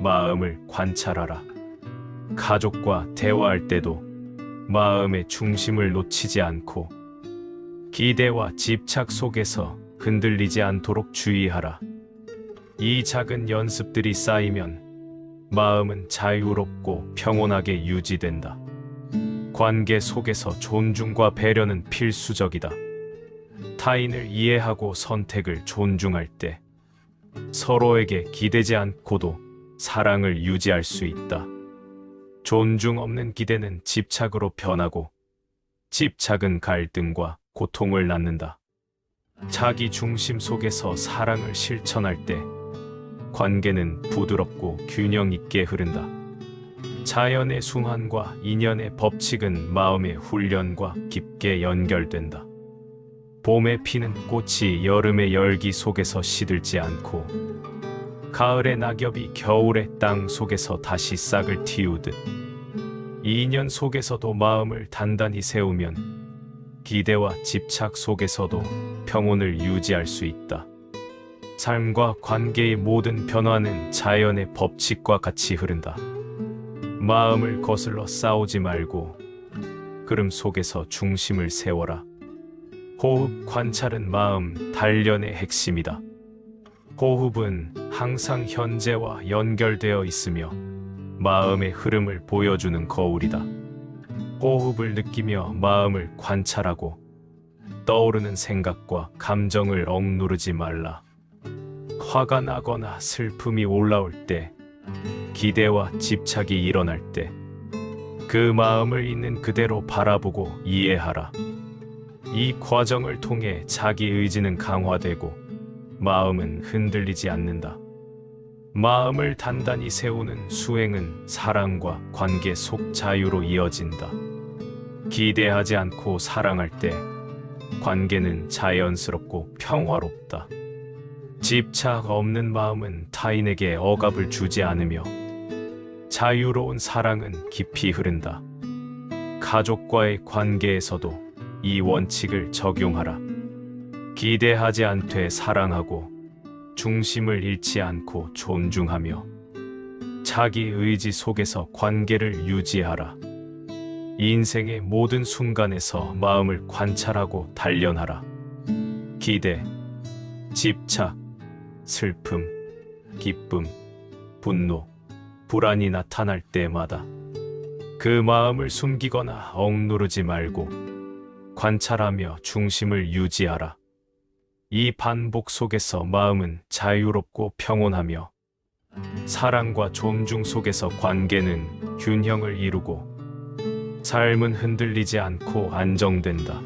마음을 관찰하라. 가족과 대화할 때도 마음의 중심을 놓치지 않고 기대와 집착 속에서 흔들리지 않도록 주의하라. 이 작은 연습들이 쌓이면 마음은 자유롭고 평온하게 유지된다. 관계 속에서 존중과 배려는 필수적이다. 타인을 이해하고 선택을 존중할 때 서로에게 기대지 않고도 사랑을 유지할 수 있다. 존중 없는 기대는 집착으로 변하고 집착은 갈등과 고통을 낳는다. 자기 중심 속에서 사랑을 실천할 때 관계는 부드럽고 균형 있게 흐른다. 자연의 순환과 인연의 법칙은 마음의 훈련과 깊게 연결된다. 봄에 피는 꽃이 여름의 열기 속에서 시들지 않고 가을의 낙엽이 겨울의 땅 속에서 다시 싹을 틔우듯 인연 속에서도 마음을 단단히 세우면 기대와 집착 속에서도 평온을 유지할 수 있다. 삶과 관계의 모든 변화는 자연의 법칙과 같이 흐른다. 마음을 거슬러 싸우지 말고 흐름 속에서 중심을 세워라. 호흡 관찰은 마음 단련의 핵심이다. 호흡은 항상 현재와 연결되어 있으며 마음의 흐름을 보여주는 거울이다. 호흡을 느끼며 마음을 관찰하고 떠오르는 생각과 감정을 억누르지 말라. 화가 나거나 슬픔이 올라올 때, 기대와 집착이 일어날 때 그 마음을 있는 그대로 바라보고 이해하라. 이 과정을 통해 자기 의지는 강화되고 마음은 흔들리지 않는다. 마음을 단단히 세우는 수행은 사랑과 관계 속 자유로 이어진다. 기대하지 않고 사랑할 때 관계는 자연스럽고 평화롭다. 집착 없는 마음은 타인에게 억압을 주지 않으며 자유로운 사랑은 깊이 흐른다. 가족과의 관계에서도 이 원칙을 적용하라. 기대하지 않되 사랑하고 중심을 잃지 않고 존중하며 자기 의지 속에서 관계를 유지하라. 인생의 모든 순간에서 마음을 관찰하고 단련하라. 기대, 집착, 슬픔, 기쁨, 분노, 불안이 나타날 때마다 그 마음을 숨기거나 억누르지 말고 관찰하며 중심을 유지하라. 이 반복 속에서 마음은 자유롭고 평온하며 사랑과 존중 속에서 관계는 균형을 이루고 삶은 흔들리지 않고 안정된다.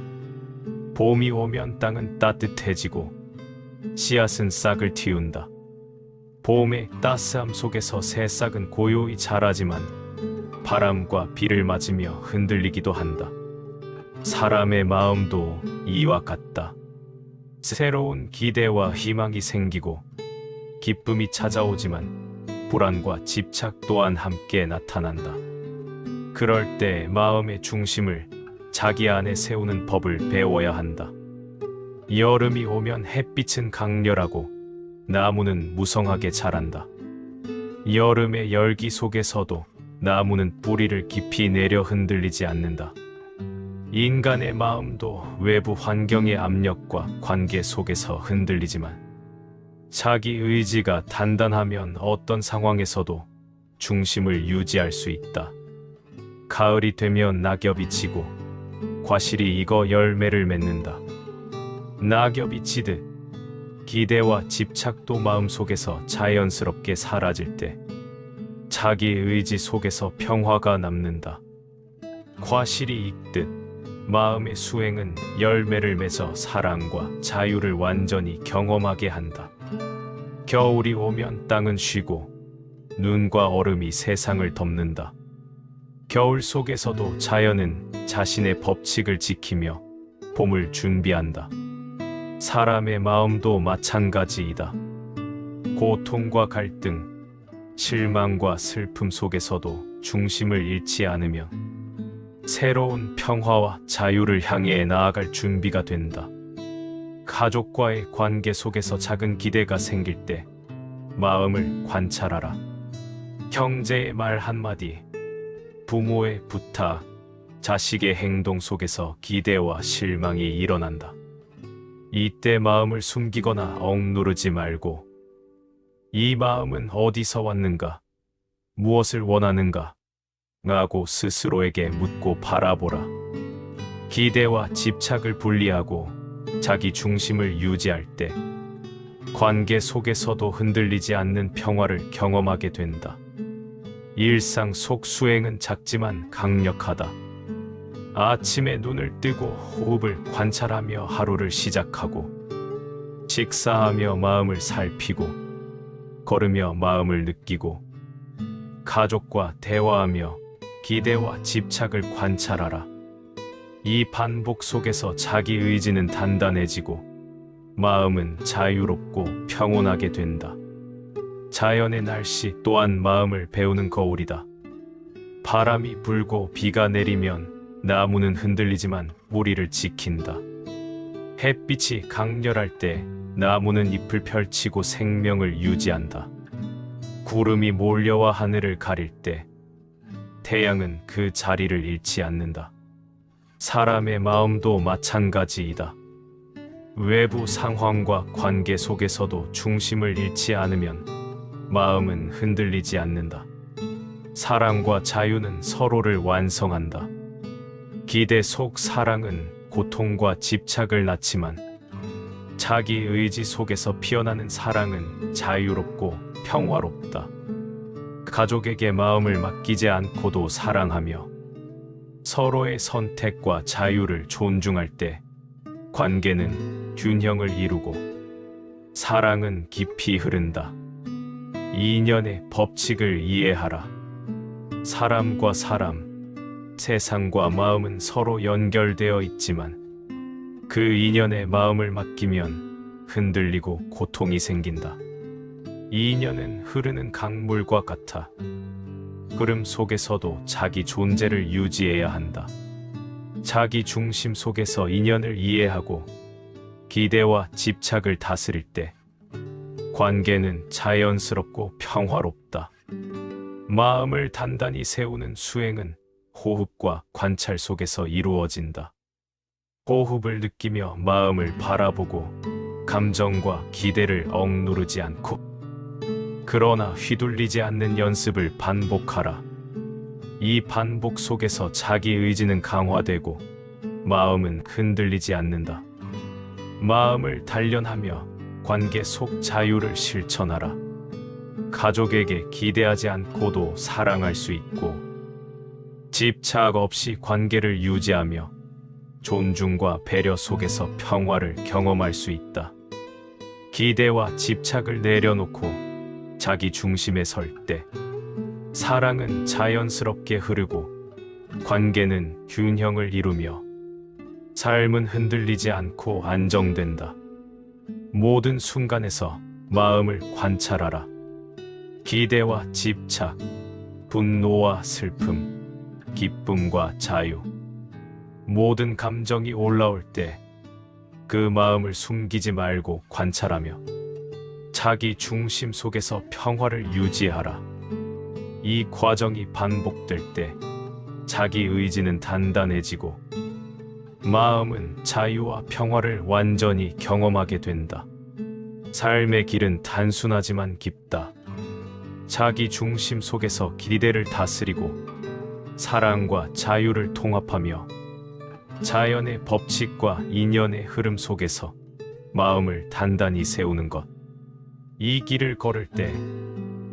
봄이 오면 땅은 따뜻해지고 씨앗은 싹을 틔운다. 봄의 따스함 속에서 새싹은 고요히 자라지만 바람과 비를 맞으며 흔들리기도 한다. 사람의 마음도 이와 같다. 새로운 기대와 희망이 생기고 기쁨이 찾아오지만 불안과 집착 또한 함께 나타난다. 그럴 때 마음의 중심을 자기 안에 세우는 법을 배워야 한다. 여름이 오면 햇빛은 강렬하고 나무는 무성하게 자란다. 여름의 열기 속에서도 나무는 뿌리를 깊이 내려 흔들리지 않는다. 인간의 마음도 외부 환경의 압력과 관계 속에서 흔들리지만 자기 의지가 단단하면 어떤 상황에서도 중심을 유지할 수 있다. 가을이 되면 낙엽이 지고 과실이 익어 열매를 맺는다. 낙엽이 지듯 기대와 집착도 마음속에서 자연스럽게 사라질 때 자기 의지 속에서 평화가 남는다. 과실이 익듯 마음의 수행은 열매를 맺어 사랑과 자유를 완전히 경험하게 한다. 겨울이 오면 땅은 쉬고 눈과 얼음이 세상을 덮는다. 겨울 속에서도 자연은 자신의 법칙을 지키며 봄을 준비한다. 사람의 마음도 마찬가지이다. 고통과 갈등, 실망과 슬픔 속에서도 중심을 잃지 않으며 새로운 평화와 자유를 향해 나아갈 준비가 된다. 가족과의 관계 속에서 작은 기대가 생길 때 마음을 관찰하라. 형제의 말 한마디, 부모의 부탁, 자식의 행동 속에서 기대와 실망이 일어난다. 이때 마음을 숨기거나 억누르지 말고 이 마음은 어디서 왔는가? 무엇을 원하는가? 라고 스스로에게 묻고 바라보라. 기대와 집착을 분리하고 자기 중심을 유지할 때 관계 속에서도 흔들리지 않는 평화를 경험하게 된다. 일상 속 수행은 작지만 강력하다. 아침에 눈을 뜨고 호흡을 관찰하며 하루를 시작하고 식사하며 마음을 살피고 걸으며 마음을 느끼고 가족과 대화하며 기대와 집착을 관찰하라. 이 반복 속에서 자기 의지는 단단해지고 마음은 자유롭고 평온하게 된다. 자연의 날씨 또한 마음을 배우는 거울이다. 바람이 불고 비가 내리면 나무는 흔들리지만 뿌리를 지킨다. 햇빛이 강렬할 때 나무는 잎을 펼치고 생명을 유지한다. 구름이 몰려와 하늘을 가릴 때 태양은 그 자리를 잃지 않는다. 사람의 마음도 마찬가지이다. 외부 상황과 관계 속에서도 중심을 잃지 않으면 마음은 흔들리지 않는다. 사랑과 자유는 서로를 완성한다. 기대 속 사랑은 고통과 집착을 낳지만 자기 의지 속에서 피어나는 사랑은 자유롭고 평화롭다. 가족에게 마음을 맡기지 않고도 사랑하며 서로의 선택과 자유를 존중할 때 관계는 균형을 이루고 사랑은 깊이 흐른다. 인연의 법칙을 이해하라. 사람과 사람, 세상과 마음은 서로 연결되어 있지만 그 인연에 마음을 맡기면 흔들리고 고통이 생긴다. 인연은 흐르는 강물과 같아 흐름 속에서도 자기 존재를 유지해야 한다. 자기 중심 속에서 인연을 이해하고 기대와 집착을 다스릴 때 관계는 자연스럽고 평화롭다. 마음을 단단히 세우는 수행은 호흡과 관찰 속에서 이루어진다. 호흡을 느끼며 마음을 바라보고 감정과 기대를 억누르지 않고 그러나 휘둘리지 않는 연습을 반복하라. 이 반복 속에서 자기 의지는 강화되고 마음은 흔들리지 않는다. 마음을 단련하며 관계 속 자유를 실천하라. 가족에게 기대하지 않고도 사랑할 수 있고 집착 없이 관계를 유지하며 존중과 배려 속에서 평화를 경험할 수 있다. 기대와 집착을 내려놓고 자기 중심에 설 때 사랑은 자연스럽게 흐르고 관계는 균형을 이루며 삶은 흔들리지 않고 안정된다. 모든 순간에서 마음을 관찰하라. 기대와 집착, 분노와 슬픔, 기쁨과 자유. 모든 감정이 올라올 때 그 마음을 숨기지 말고 관찰하며 자기 중심 속에서 평화를 유지하라. 이 과정이 반복될 때 자기 의지는 단단해지고 마음은 자유와 평화를 완전히 경험하게 된다. 삶의 길은 단순하지만 깊다. 자기 중심 속에서 기대를 다스리고 사랑과 자유를 통합하며 자연의 법칙과 인연의 흐름 속에서 마음을 단단히 세우는 것. 이 길을 걸을 때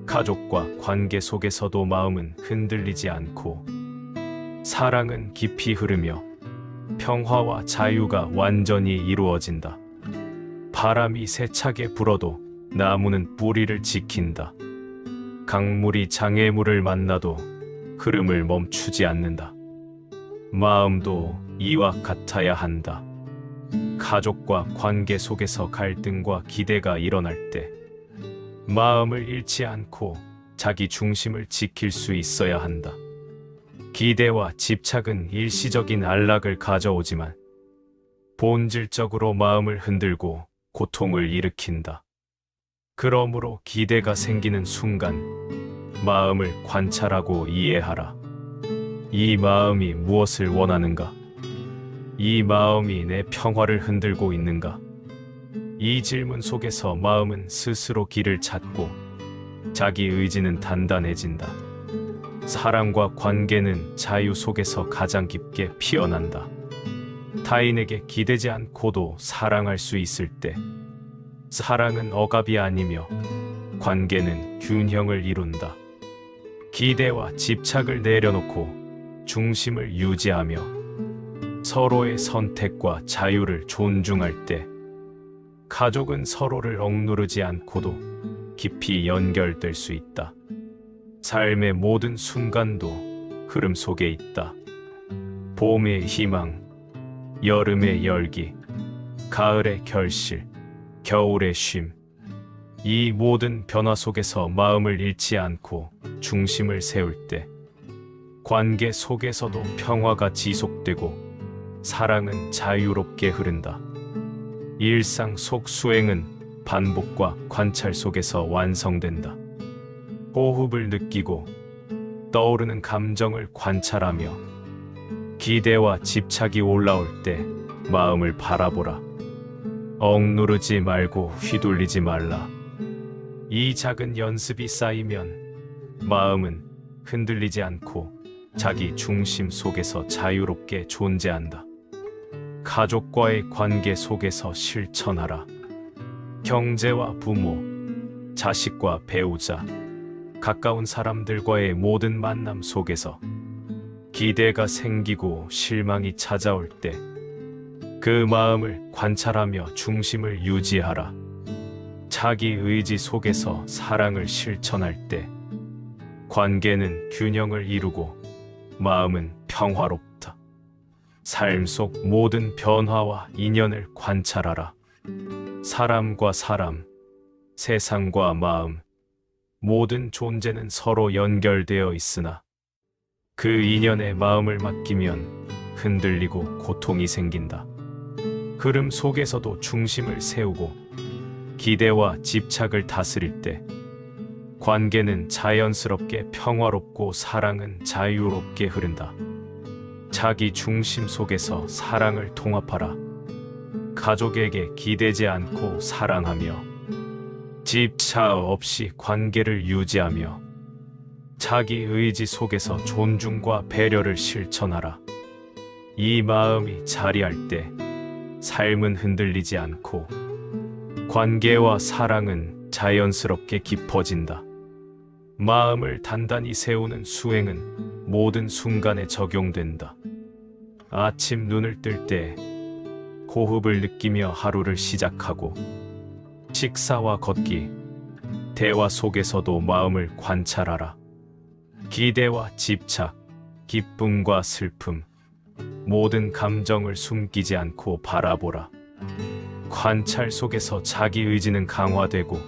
가족과 관계 속에서도 마음은 흔들리지 않고 사랑은 깊이 흐르며 평화와 자유가 완전히 이루어진다. 바람이 세차게 불어도 나무는 뿌리를 지킨다. 강물이 장애물을 만나도 흐름을 멈추지 않는다. 마음도 이와 같아야 한다. 가족과 관계 속에서 갈등과 기대가 일어날 때 마음을 잃지 않고 자기 중심을 지킬 수 있어야 한다. 기대와 집착은 일시적인 안락을 가져오지만 본질적으로 마음을 흔들고 고통을 일으킨다. 그러므로 기대가 생기는 순간 마음을 관찰하고 이해하라. 이 마음이 무엇을 원하는가? 이 마음이 내 평화를 흔들고 있는가? 이 질문 속에서 마음은 스스로 길을 찾고 자기 의지는 단단해진다. 사랑과 관계는 자유 속에서 가장 깊게 피어난다. 타인에게 기대지 않고도 사랑할 수 있을 때 사랑은 억압이 아니며 관계는 균형을 이룬다. 기대와 집착을 내려놓고 중심을 유지하며 서로의 선택과 자유를 존중할 때 가족은 서로를 억누르지 않고도 깊이 연결될 수 있다. 삶의 모든 순간도 흐름 속에 있다. 봄의 희망, 여름의 열기, 가을의 결실, 겨울의 쉼. 이 모든 변화 속에서 마음을 잃지 않고 중심을 세울 때 관계 속에서도 평화가 지속되고 사랑은 자유롭게 흐른다. 일상 속 수행은 반복과 관찰 속에서 완성된다. 호흡을 느끼고 떠오르는 감정을 관찰하며 기대와 집착이 올라올 때 마음을 바라보라. 억누르지 말고 휘둘리지 말라. 이 작은 연습이 쌓이면 마음은 흔들리지 않고 자기 중심 속에서 자유롭게 존재한다. 가족과의 관계 속에서 실천하라. 경제와 부모, 자식과 배우자, 가까운 사람들과의 모든 만남 속에서 기대가 생기고 실망이 찾아올 때 그 마음을 관찰하며 중심을 유지하라. 자기 의지 속에서 사랑을 실천할 때 관계는 균형을 이루고 마음은 평화롭다. 삶 속 모든 변화와 인연을 관찰하라. 사람과 사람, 세상과 마음, 모든 존재는 서로 연결되어 있으나 그 인연에 마음을 맡기면 흔들리고 고통이 생긴다. 흐름 속에서도 중심을 세우고 기대와 집착을 다스릴 때 관계는 자연스럽게 평화롭고 사랑은 자유롭게 흐른다. 자기 중심 속에서 사랑을 통합하라. 가족에게 기대지 않고 사랑하며 집착 없이 관계를 유지하며 자기 의지 속에서 존중과 배려를 실천하라. 이 마음이 자리할 때 삶은 흔들리지 않고 관계와 사랑은 자연스럽게 깊어진다. 마음을 단단히 세우는 수행은 모든 순간에 적용된다. 아침 눈을 뜰 때 호흡을 느끼며 하루를 시작하고 식사와 걷기, 대화 속에서도 마음을 관찰하라. 기대와 집착, 기쁨과 슬픔, 모든 감정을 숨기지 않고 바라보라. 관찰 속에서 자기 의지는 강화되고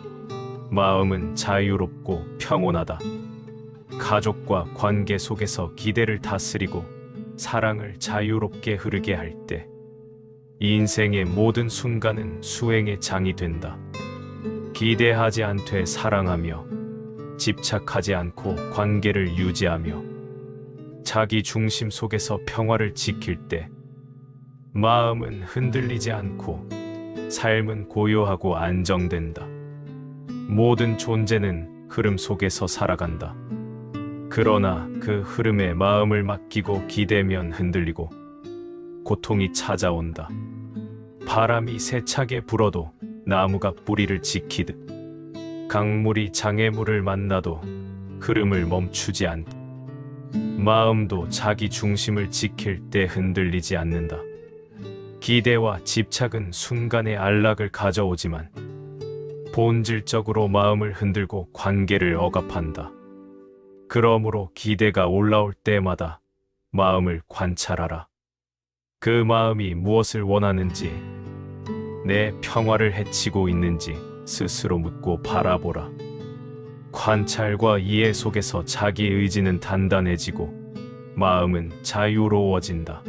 마음은 자유롭고 평온하다. 가족과 관계 속에서 기대를 다스리고 사랑을 자유롭게 흐르게 할 때 인생의 모든 순간은 수행의 장이 된다. 기대하지 않되 사랑하며 집착하지 않고 관계를 유지하며 자기 중심 속에서 평화를 지킬 때 마음은 흔들리지 않고 삶은 고요하고 안정된다. 모든 존재는 흐름 속에서 살아간다. 그러나 그 흐름에 마음을 맡기고 기대면 흔들리고 고통이 찾아온다. 바람이 세차게 불어도 나무가 뿌리를 지키듯 강물이 장애물을 만나도 흐름을 멈추지 않다. 마음도 자기 중심을 지킬 때 흔들리지 않는다. 기대와 집착은 순간의 안락을 가져오지만 본질적으로 마음을 흔들고 관계를 억압한다. 그러므로 기대가 올라올 때마다 마음을 관찰하라. 그 마음이 무엇을 원하는지, 내 평화를 해치고 있는지 스스로 묻고 바라보라. 관찰과 이해 속에서 자기 의지는 단단해지고 마음은 자유로워진다.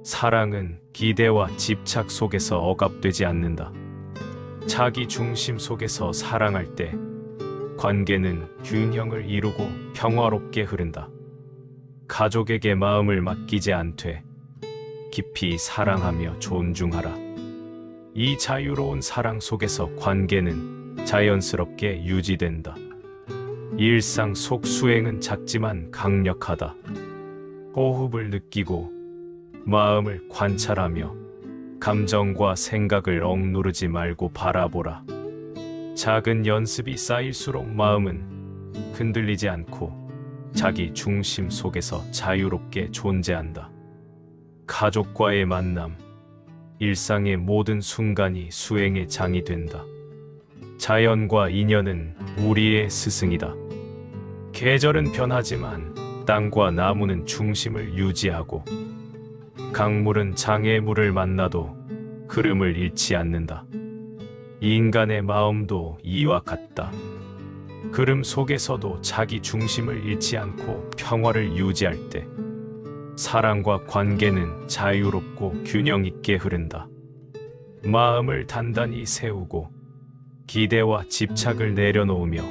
사랑은 기대와 집착 속에서 억압되지 않는다. 자기 중심 속에서 사랑할 때 관계는 균형을 이루고 평화롭게 흐른다. 가족에게 마음을 맡기지 않되 깊이 사랑하며 존중하라. 이 자유로운 사랑 속에서 관계는 자연스럽게 유지된다. 일상 속 수행은 작지만 강력하다. 호흡을 느끼고 마음을 관찰하며 감정과 생각을 억누르지 말고 바라보라. 작은 연습이 쌓일수록 마음은 흔들리지 않고 자기 중심 속에서 자유롭게 존재한다. 가족과의 만남, 일상의 모든 순간이 수행의 장이 된다. 자연과 인연은 우리의 스승이다. 계절은 변하지만 땅과 나무는 중심을 유지하고 강물은 장애물을 만나도 흐름을 잃지 않는다. 인간의 마음도 이와 같다. 흐름 속에서도 자기 중심을 잃지 않고 평화를 유지할 때 사랑과 관계는 자유롭고 균형 있게 흐른다. 마음을 단단히 세우고 기대와 집착을 내려놓으며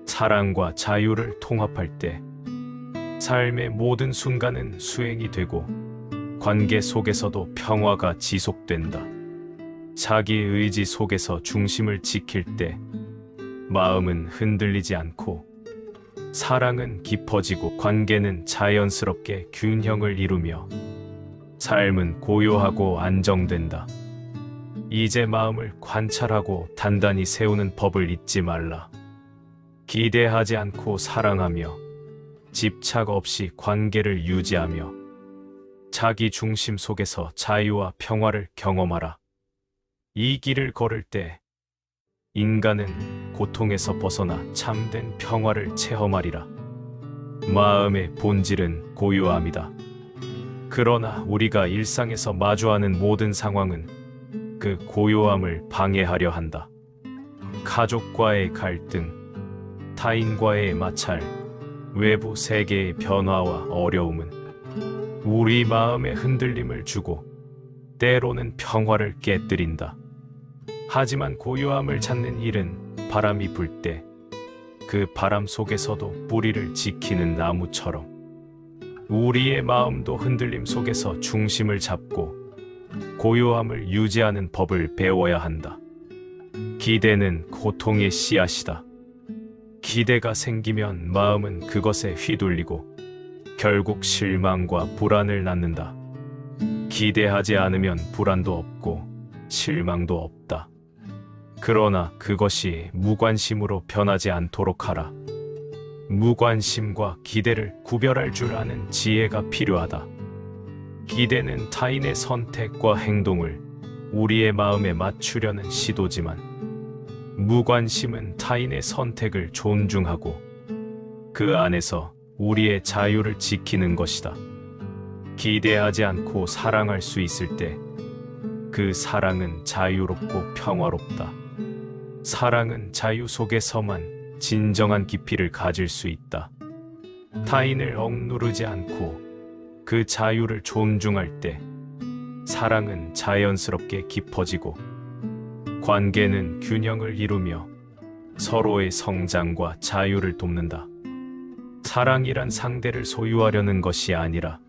사랑과 자유를 통합할 때 삶의 모든 순간은 수행이 되고 관계 속에서도 평화가 지속된다. 자기 의지 속에서 중심을 지킬 때 마음은 흔들리지 않고 사랑은 깊어지고 관계는 자연스럽게 균형을 이루며 삶은 고요하고 안정된다. 이제 마음을 관찰하고 단단히 세우는 법을 잊지 말라. 기대하지 않고 사랑하며 집착 없이 관계를 유지하며 자기 중심 속에서 자유와 평화를 경험하라. 이 길을 걸을 때 인간은 고통에서 벗어나 참된 평화를 체험하리라. 마음의 본질은 고요함이다. 그러나 우리가 일상에서 마주하는 모든 상황은 그 고요함을 방해하려 한다. 가족과의 갈등, 타인과의 마찰, 외부 세계의 변화와 어려움은 우리 마음에 흔들림을 주고 때로는 평화를 깨뜨린다. 하지만 고요함을 찾는 일은 바람이 불 때 그 바람 속에서도 뿌리를 지키는 나무처럼 우리의 마음도 흔들림 속에서 중심을 잡고 고요함을 유지하는 법을 배워야 한다. 기대는 고통의 씨앗이다. 기대가 생기면 마음은 그것에 휘둘리고 결국 실망과 불안을 낳는다. 기대하지 않으면 불안도 없고 실망도 없다. 그러나 그것이 무관심으로 변하지 않도록 하라. 무관심과 기대를 구별할 줄 아는 지혜가 필요하다. 기대는 타인의 선택과 행동을 우리의 마음에 맞추려는 시도지만 무관심은 타인의 선택을 존중하고 그 안에서 우리의 자유를 지키는 것이다. 기대하지 않고 사랑할 수 있을 때 그 사랑은 자유롭고 평화롭다. 사랑은 자유 속에서만 진정한 깊이를 가질 수 있다. 타인을 억누르지 않고 그 자유를 존중할 때 사랑은 자연스럽게 깊어지고 관계는 균형을 이루며 서로의 성장과 자유를 돕는다. 사랑이란 상대를 소유하려는 것이 아니라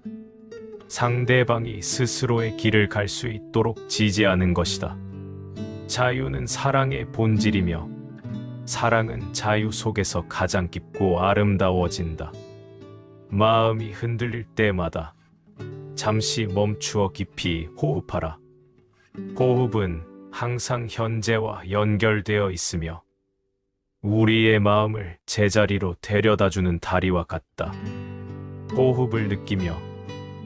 상대방이 스스로의 길을 갈 수 있도록 지지하는 것이다. 자유는 사랑의 본질이며 사랑은 자유 속에서 가장 깊고 아름다워진다. 마음이 흔들릴 때마다 잠시 멈추어 깊이 호흡하라. 호흡은 항상 현재와 연결되어 있으며 우리의 마음을 제자리로 데려다주는 다리와 같다. 호흡을 느끼며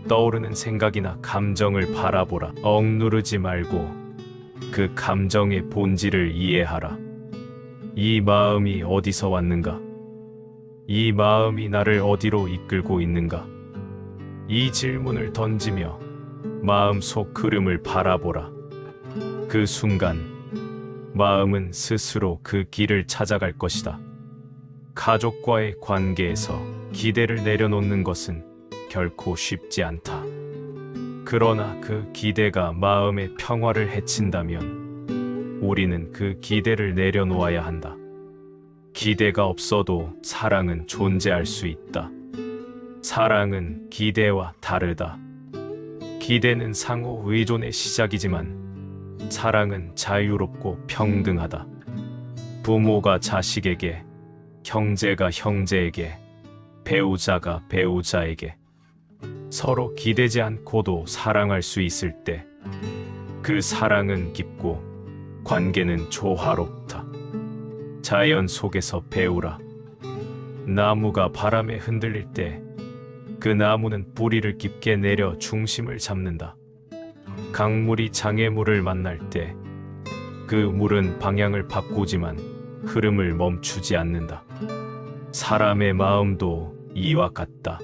떠오르는 생각이나 감정을 바라보라. 억누르지 말고 그 감정의 본질을 이해하라. 이 마음이 어디서 왔는가? 이 마음이 나를 어디로 이끌고 있는가? 이 질문을 던지며 마음속 흐름을 바라보라. 그 순간 마음은 스스로 그 길을 찾아갈 것이다. 가족과의 관계에서 기대를 내려놓는 것은 결코 쉽지 않다. 그러나 그 기대가 마음의 평화를 해친다면 우리는 그 기대를 내려놓아야 한다. 기대가 없어도 사랑은 존재할 수 있다. 사랑은 기대와 다르다. 기대는 상호 의존의 시작이지만 사랑은 자유롭고 평등하다. 부모가 자식에게, 형제가 형제에게, 배우자가 배우자에게 서로 기대지 않고도 사랑할 수 있을 때 그 사랑은 깊고 관계는 조화롭다. 자연 속에서 배우라. 나무가 바람에 흔들릴 때 그 나무는 뿌리를 깊게 내려 중심을 잡는다. 강물이 장애물을 만날 때 그 물은 방향을 바꾸지만 흐름을 멈추지 않는다. 사람의 마음도 이와 같다.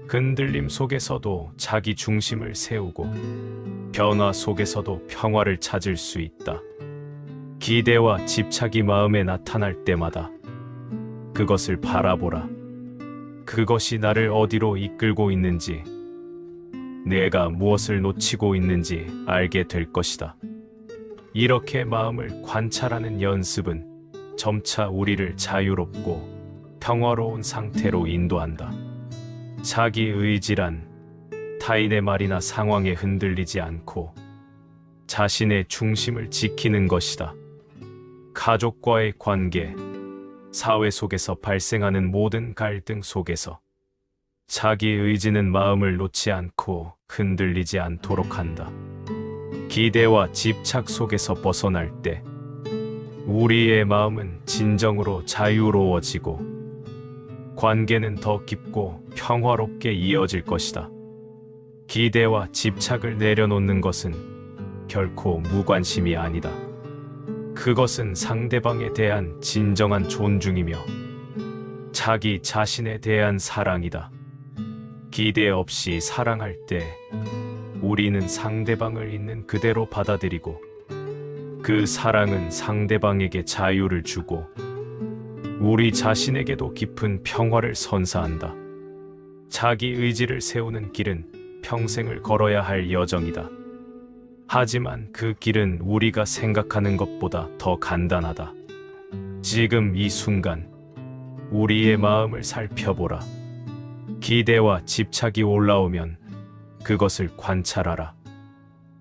흔들림 속에서도 자기 중심을 세우고 변화 속에서도 평화를 찾을 수 있다. 기대와 집착이 마음에 나타날 때마다 그것을 바라보라. 그것이 나를 어디로 이끌고 있는지, 내가 무엇을 놓치고 있는지 알게 될 것이다. 이렇게 마음을 관찰하는 연습은 점차 우리를 자유롭고 평화로운 상태로 인도한다. 자기 의지란 타인의 말이나 상황에 흔들리지 않고 자신의 중심을 지키는 것이다. 가족과의 관계, 사회 속에서 발생하는 모든 갈등 속에서 자기 의지는 마음을 놓지 않고 흔들리지 않도록 한다. 기대와 집착 속에서 벗어날 때 우리의 마음은 진정으로 자유로워지고 관계는 더 깊고 평화롭게 이어질 것이다. 기대와 집착을 내려놓는 것은 결코 무관심이 아니다. 그것은 상대방에 대한 진정한 존중이며 자기 자신에 대한 사랑이다. 기대 없이 사랑할 때 우리는 상대방을 있는 그대로 받아들이고 그 사랑은 상대방에게 자유를 주고 우리 자신에게도 깊은 평화를 선사한다. 자기 의지를 세우는 길은 평생을 걸어야 할 여정이다. 하지만 그 길은 우리가 생각하는 것보다 더 간단하다. 지금 이 순간 우리의 마음을 살펴보라. 기대와 집착이 올라오면 그것을 관찰하라.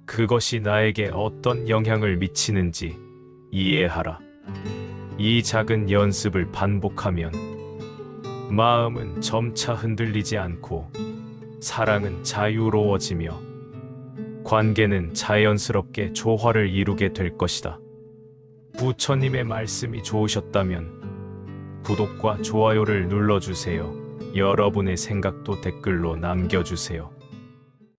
그것이 나에게 어떤 영향을 미치는지 이해하라. 이 작은 연습을 반복하면 마음은 점차 흔들리지 않고 사랑은 자유로워지며 관계는 자연스럽게 조화를 이루게 될 것이다. 부처님의 말씀이 좋으셨다면 구독과 좋아요를 눌러주세요. 여러분의 생각도 댓글로 남겨주세요.